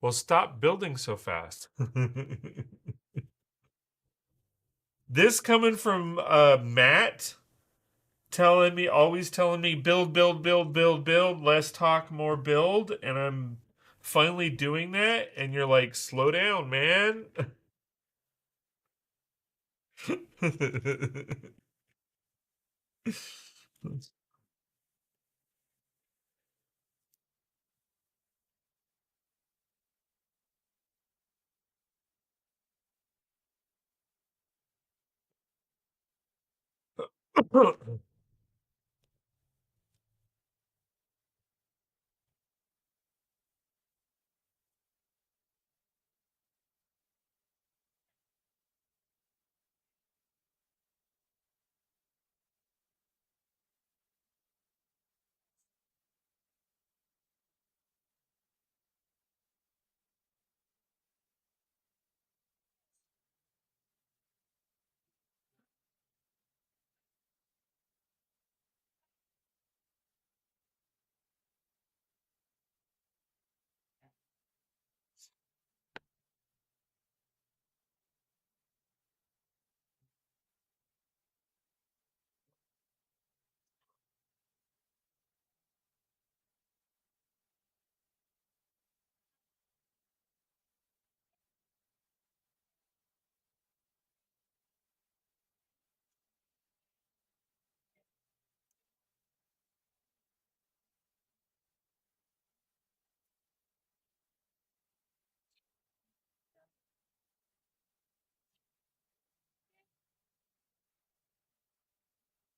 Well, stop building so fast. This coming from Matt telling me, always telling me, build, build, build, build, build, less talk, more build. And I'm finally doing that. And you're like, slow down, man.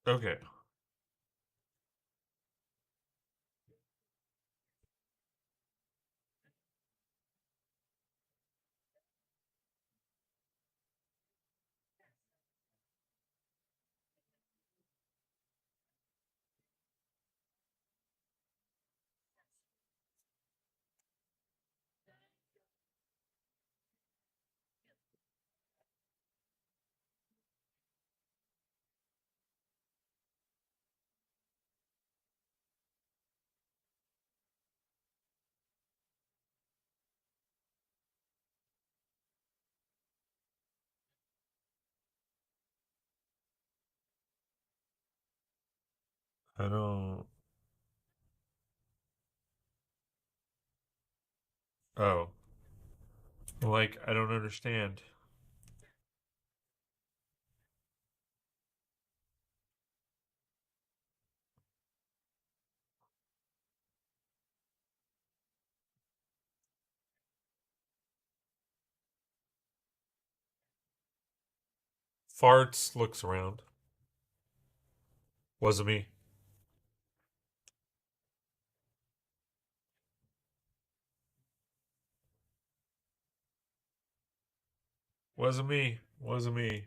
Okay. I don't. Oh. Like, I don't understand. Farts looks around. Wasn't me. Wasn't me. Wasn't me.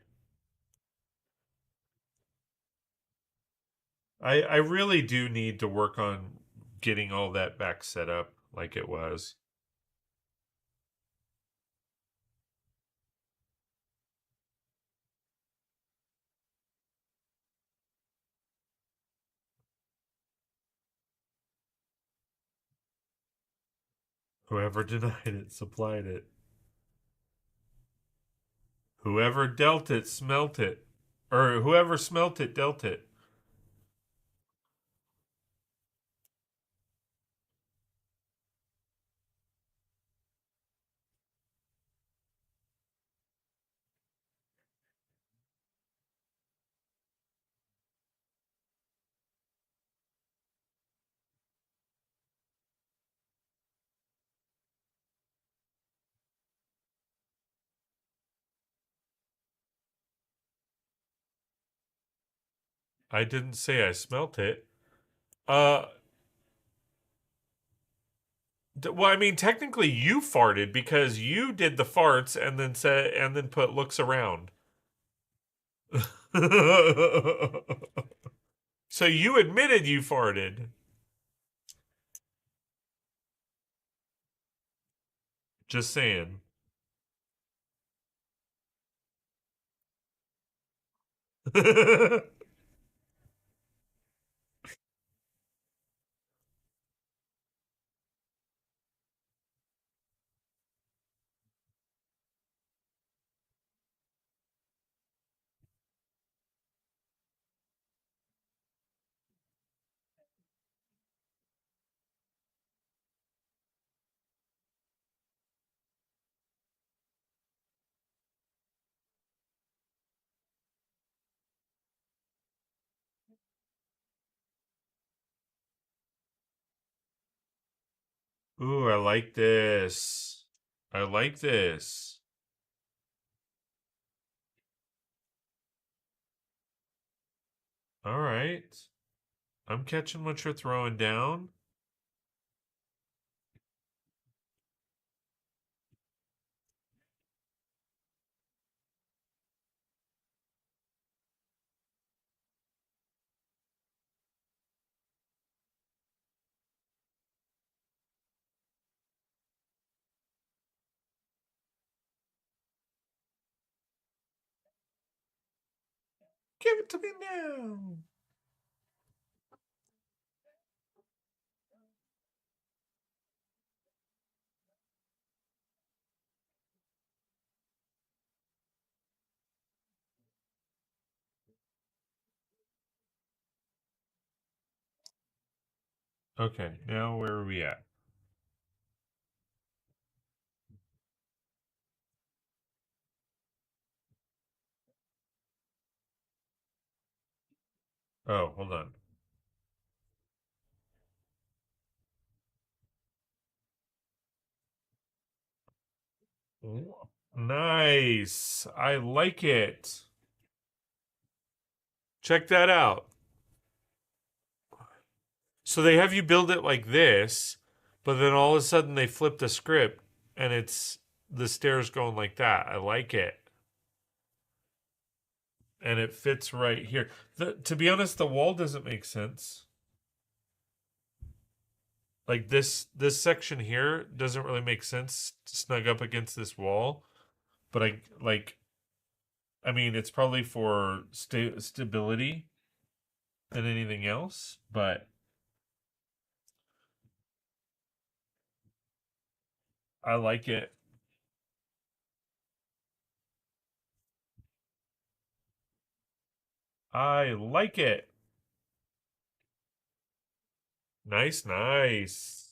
I really do need to work on getting all that back set up like it was. Whoever denied it supplied it. Whoever dealt it smelt it. Or whoever smelt it dealt it. I didn't say I smelt it. Uh, well, I mean, technically you farted because you did the farts and then said and then put looks around. So you admitted you farted. Just saying. Ooh, I like this. I like this. All right. I'm catching what you're throwing down. Give it to me now. Okay, now where are we at? Oh, hold on. Nice. I like it. Check that out. So they have you build it like this, but then all of a sudden they flip the script and it's the stairs going like that. I like it. And it fits right here. To be honest, the wall doesn't make sense. Like this section here doesn't really make sense to snug up against this wall, but I mean it's probably for stability than anything else, but I like it. I like it. Nice, nice.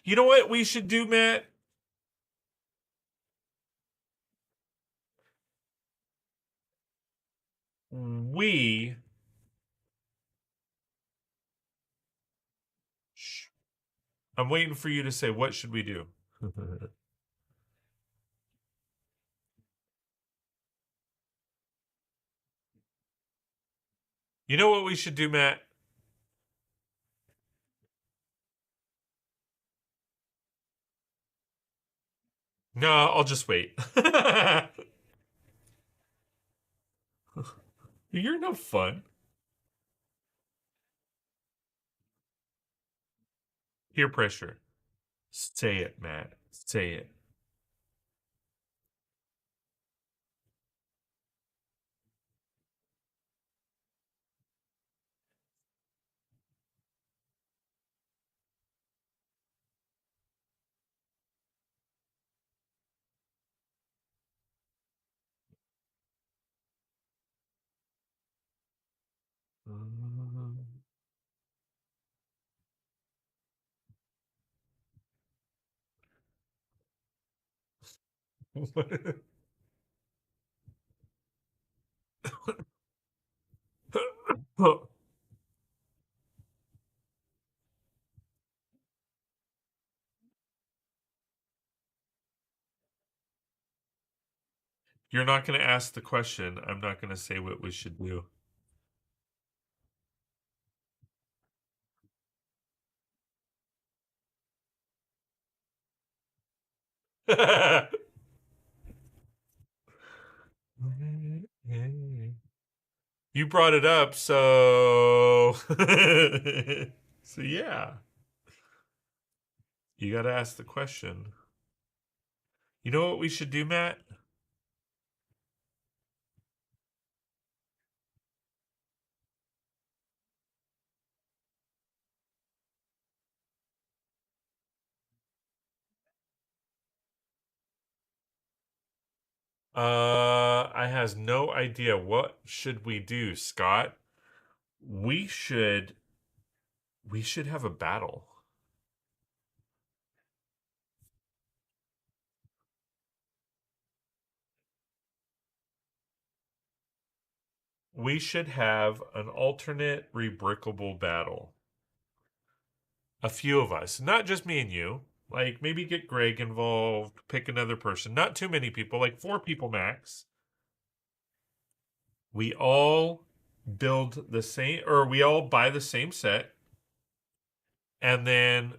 You know what we should do, Matt? We Shh. I'm waiting for you to say what should we do. You know what we should do, Matt? No, I'll just wait. You're no fun. Peer pressure. Say it, Matt. Say it. You're not going to ask the question. I'm not going to say what we should do. You brought it up, so so yeah, you got to ask the question. You know what we should do, Matt? I has no idea. What should we do, Scott? We should we should have a battle. We should have an alternate rebrickable battle. A few of us, not just me and you. Like maybe get Greg involved, pick another person. Not too many people, like 4 people max. We all build the same, or we all buy the same set, and then,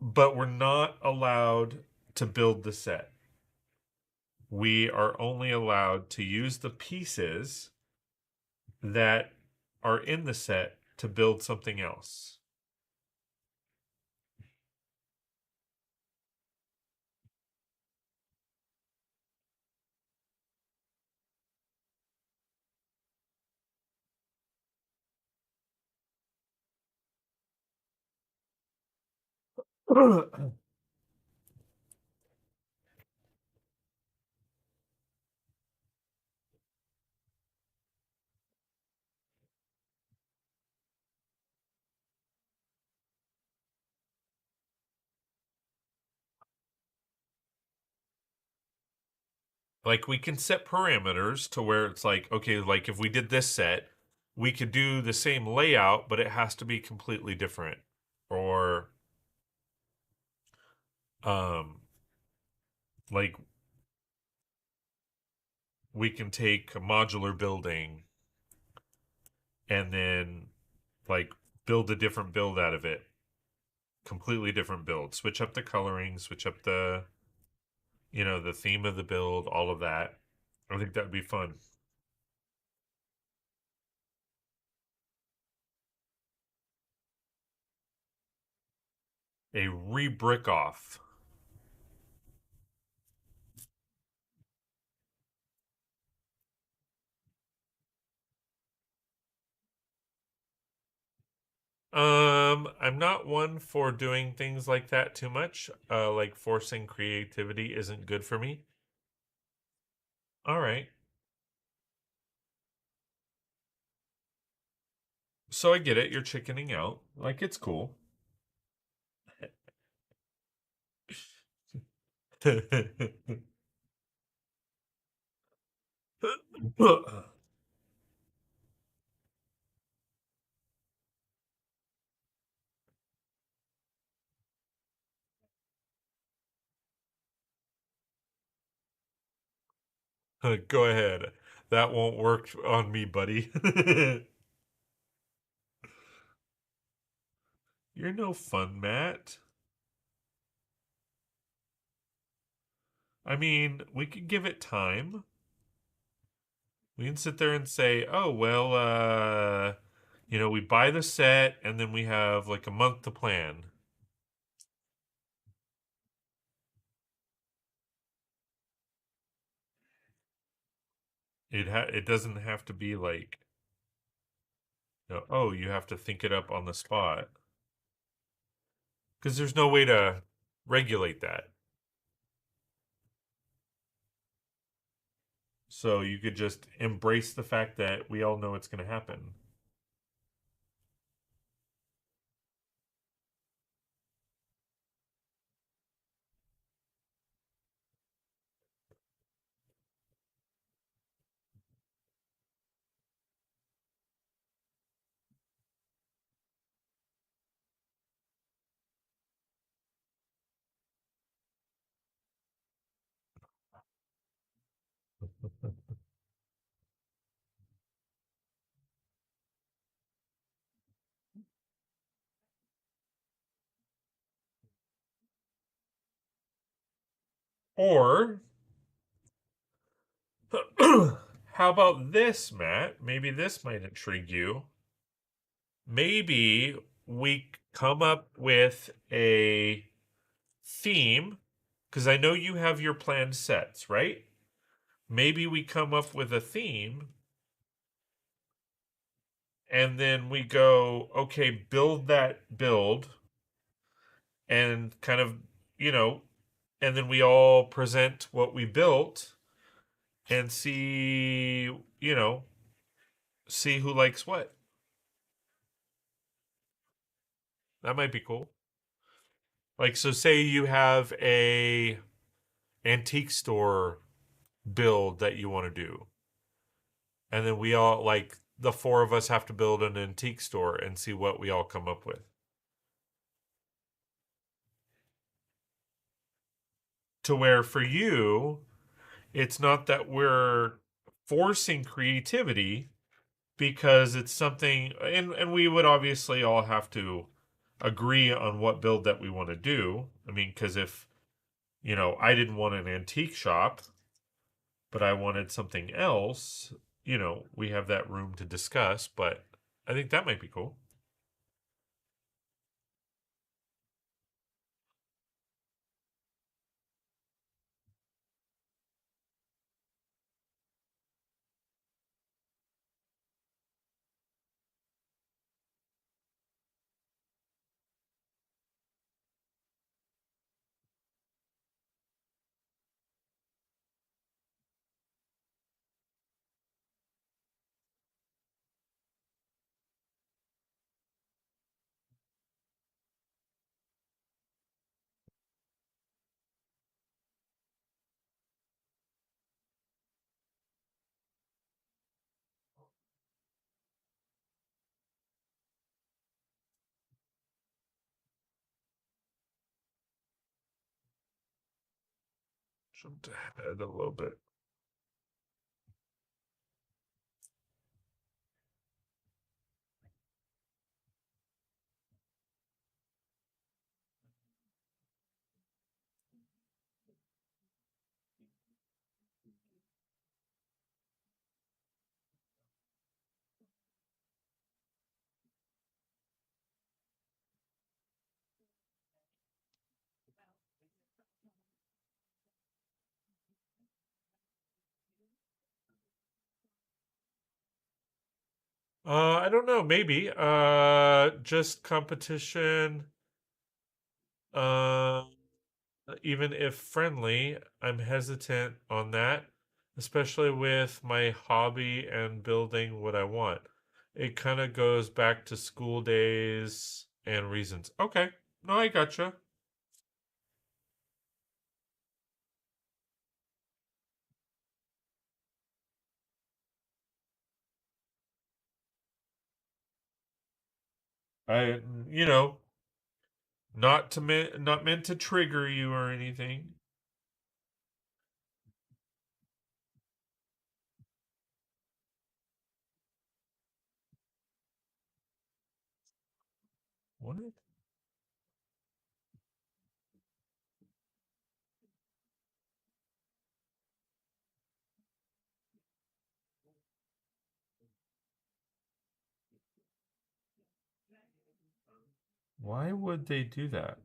but we're not allowed to build the set. We are only allowed to use the pieces that are in the set to build something else. Like we can set parameters to where it's like, okay, like if we did this set, we could do the same layout, but it has to be completely different. Or um, like we can take a modular building and then like build a different build out of it, completely different build. Switch up the coloring, switch up the the theme of the build, all of that. I think that'd be fun. A re-brick off. I'm not one for doing things like that too much. Like forcing creativity isn't good for me. All right. So I get it. You're chickening out. Like it's cool. Go ahead. That won't work on me, buddy. You're no fun, Matt. I mean, we could give it time. We can sit there and say, "Oh, well, we buy the set and then we have like a month to plan." It doesn't have to be like, oh, you have to think it up on the spot because there's no way to regulate that. So you could just embrace the fact that we all know it's going to happen. Or how about this, Matt? Maybe this might intrigue you. Maybe we come up with a theme because I know you have your planned sets, right? Maybe we come up with a theme and then we go, okay, build that build and kind of, you know, and then we all present what we built and see, see who likes what. That might be cool. Like, so say you have a antique store build that you want to do, and then we all like the four of us have to build an antique store and see what we all come up with. To where for you, it's not that we're forcing creativity because it's something, and we would obviously all have to agree on what build that we want to do. I mean, because if, I didn't want an antique shop, but I wanted something else, we have that room to discuss, but I think that might be cool. Jumped ahead a little bit. I don't know. Maybe. Just competition. Uh, Even if friendly, I'm hesitant on that, especially with my hobby and building what I want. It kind of goes back to school days and reasons. Okay. No, I gotcha. I, you know, not meant to trigger you or anything. What? Why would they do that?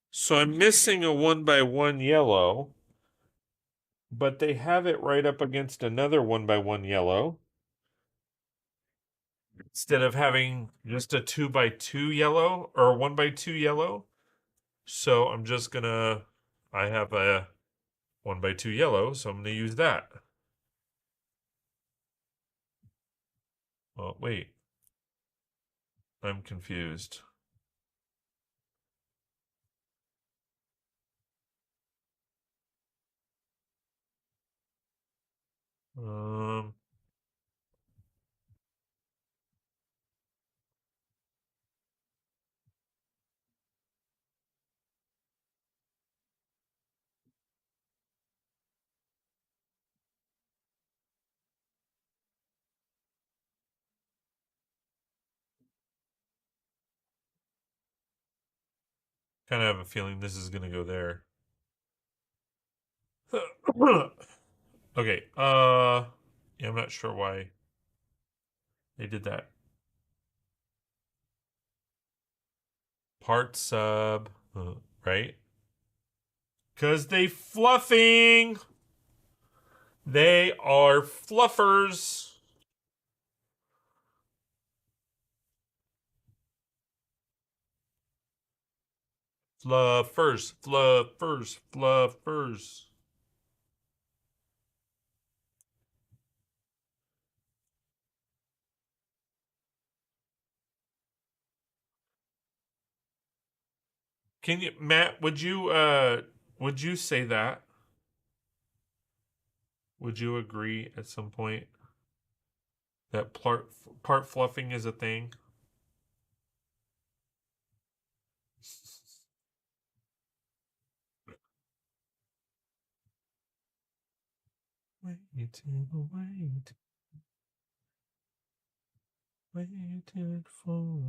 So I'm missing a 1 by 1 yellow, but they have it right up against another 1 by 1 yellow instead of having just a 2 by 2 yellow or a 1 by 2 yellow. So I'm just gonna, I have a 1 by 2 yellow, so I'm gonna use that. Oh, wait, I'm confused. Um, Kind of have a feeling this is gonna go there. Okay, yeah, I'm not sure why they did that. Part sub, right? Cause they fluffing. They are fluffers. Fluffers, fluffers, fluffers. Can you, Matt? Would you say that? Would you agree at some point that part fluffing is a thing? Waited for.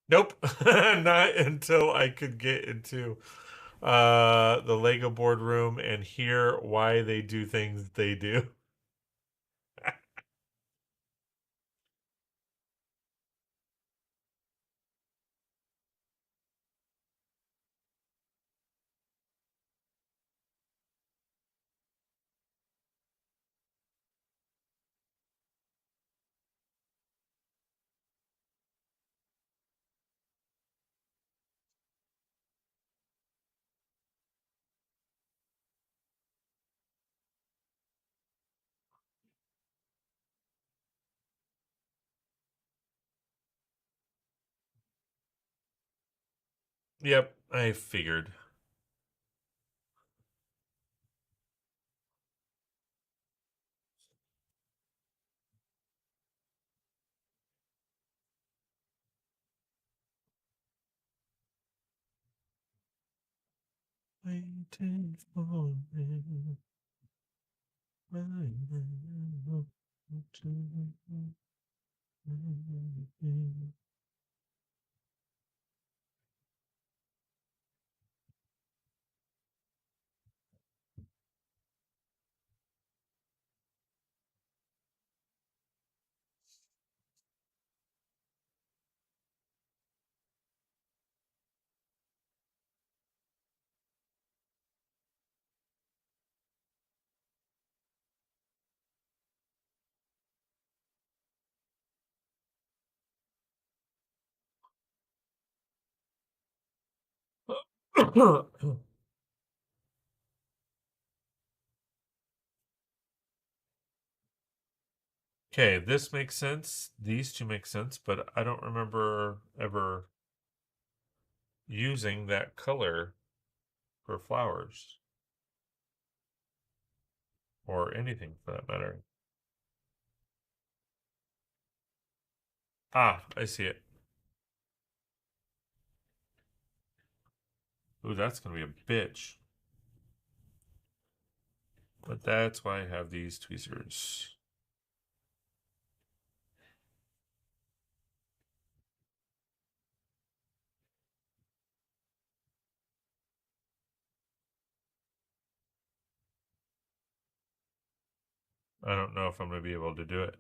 Nope, not until I could get into the Lego boardroom and hear why they do things they do. Yep, I figured. Waiting for me. Okay, this makes sense. These two make sense, but I don't remember ever using that color for flowers or anything for that matter. Ah, I see it. Ooh, that's gonna be a bitch. But that's why I have these tweezers. I don't know if I'm gonna be able to do it.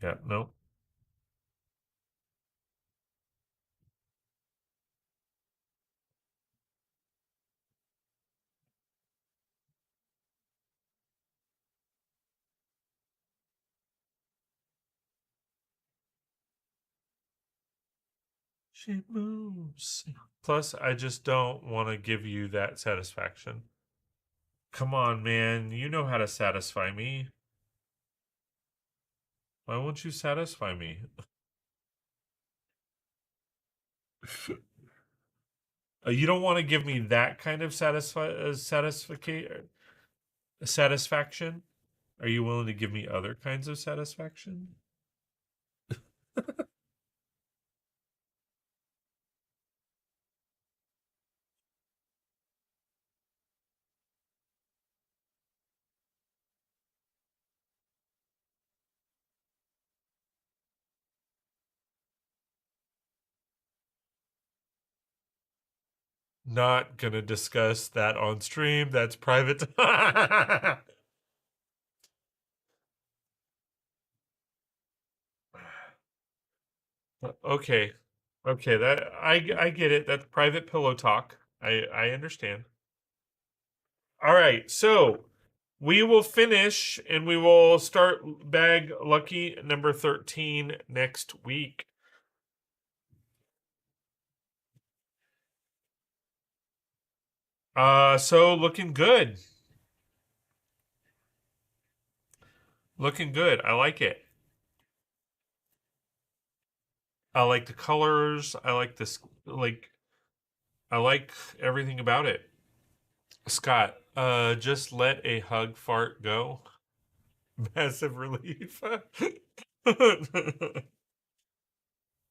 Yeah, nope. She moves. Plus, I just don't want to give you that satisfaction. Come on, man. You know how to satisfy me. Why won't you satisfy me? You don't want to give me that kind of satisfaction? Are you willing to give me other kinds of satisfaction? Not gonna discuss that on stream. That's private. Okay. Okay, that I get it. That's private pillow talk. I understand. All right. So, we will finish and we will start bag lucky number 13 next week. So looking good. Looking good. I like it. I like the colors. I like this I like everything about it. Scott, just let a hug fart go. Massive relief.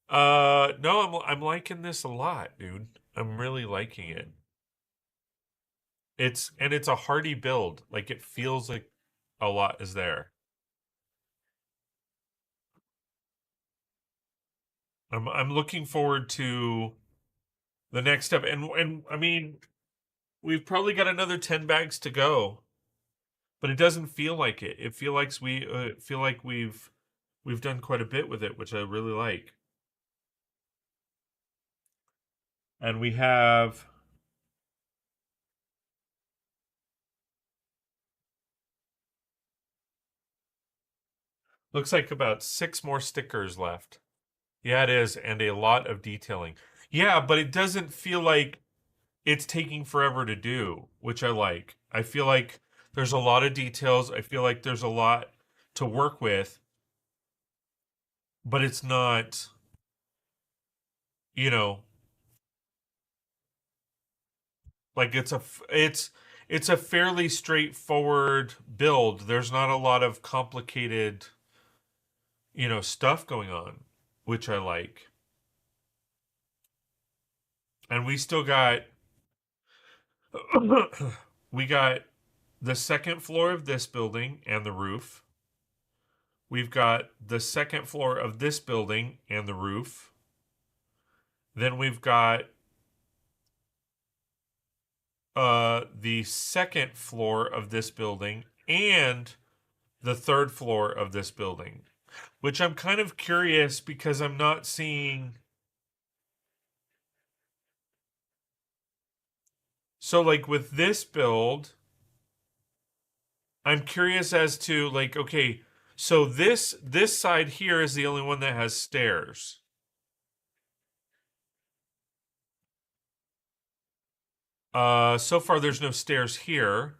No, I'm liking this a lot, dude. I'm really liking it. It's a hearty build. Like it feels like a lot is there. I'm looking forward to the next step. And I mean, we've probably got another 10 bags to go, but it doesn't feel like it. It feel like we've done quite a bit with it, which I really like. And we have looks like about 6 more stickers left. Yeah, it is, and a lot of detailing. Yeah, but it doesn't feel like it's taking forever to do, which I like. I feel like there's a lot of details. I feel like there's a lot to work with, but it's not, you know, Like it's a fairly straightforward build. There's not a lot of complicated, stuff going on, which I like. And we still got we got the second floor of this building and the roof. We've got the second floor of this building and the roof. Then we've got the second floor of this building and the third floor of this building, which I'm kind of curious because I'm not seeing. So, like with this build, I'm curious as to like, okay, so this side here is the only one that has stairs. So far there's no stairs here.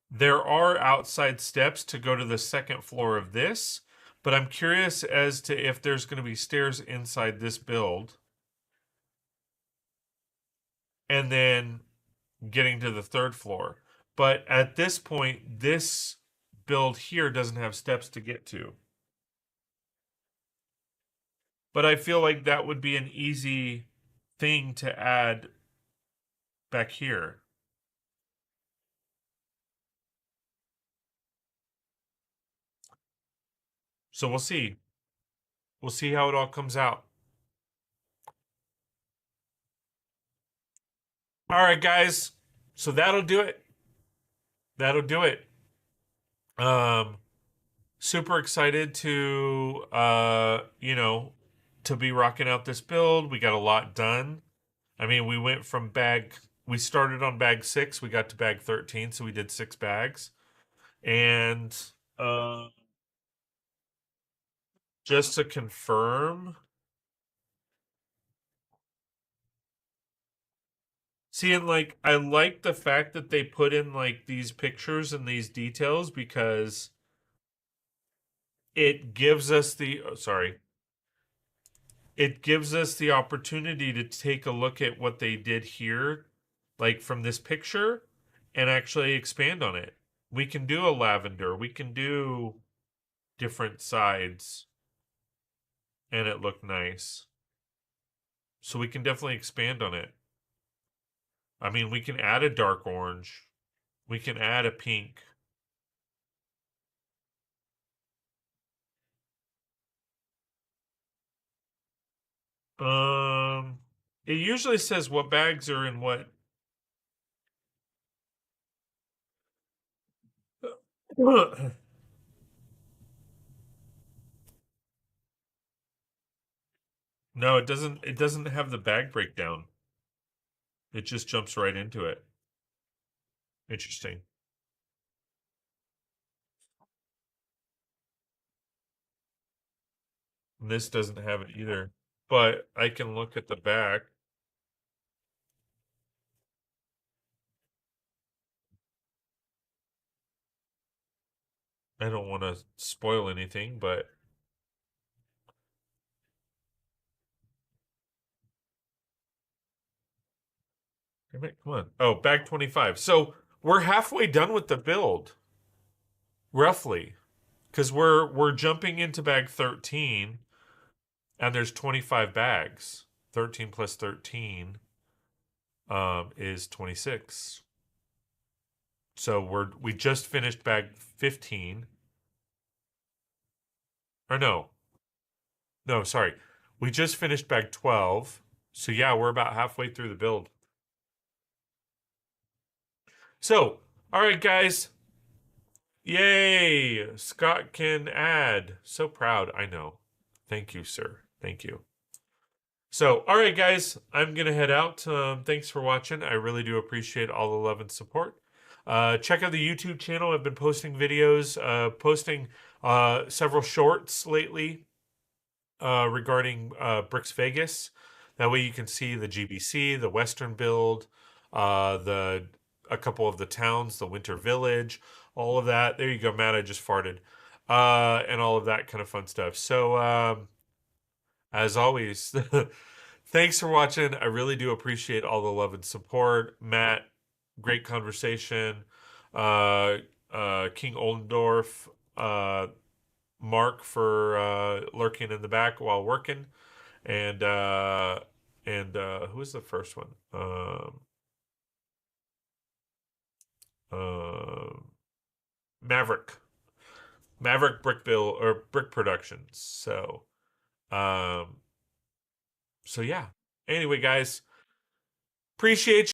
There are outside steps to go to the second floor of this, but I'm curious as to if there's going to be stairs inside this build. And then getting to the third floor. But at this point, this build here doesn't have steps to get to. But I feel like that would be an easy thing to add back here. So we'll see. We'll see how it all comes out. All right, guys. So that'll do it. That'll do it. Um, Super excited to to be rocking out this build. We got a lot done. I mean, we started on bag 6, we got to bag 13, so we did 6 bags. And uh, just to confirm, see, and like, I like the fact that they put in like these pictures and these details because it gives us it gives us the opportunity to take a look at what they did here, like from this picture, and actually expand on it. We can do a lavender, we can do different sides, and it looked nice. So we can definitely expand on it. I mean, we can add a dark orange. We can add a pink. Um, it usually says what bags are in what. No, it doesn't. It doesn't have the bag breakdown. It just jumps right into it. Interesting. And this doesn't have it either. But I can look at the back. I don't want to spoil anything, but damn it, come on. Oh, bag 25. So we're halfway done with the build, roughly, because we're jumping into bag 13, and there's 25 bags. 13 plus 13 is 26. So we just finished bag 15. Or no. No, sorry. We just finished bag 12. So yeah, we're about halfway through the build. So, all right, guys. Yay! Scott can add. So proud. I know. Thank you, sir. Thank you. So, all right, guys, I'm going to head out. Thanks for watching. I really do appreciate all the love and support. Check out the YouTube channel. I've been posting videos, posting several shorts lately regarding Brix Vegas. That way you can see the GBC, the Western build, a couple of the towns, the Winter Village, all of that. There you go, Matt. I just farted, and all of that kind of fun stuff. So as always, Thanks for watching. I really do appreciate all the love and support. Matt, great conversation. Uh, King Oldendorf, Mark for lurking in the back while working, and who was the first one? Uh, Maverick, Maverick Brickville or Brick Productions. Um, so yeah. Anyway, guys, appreciate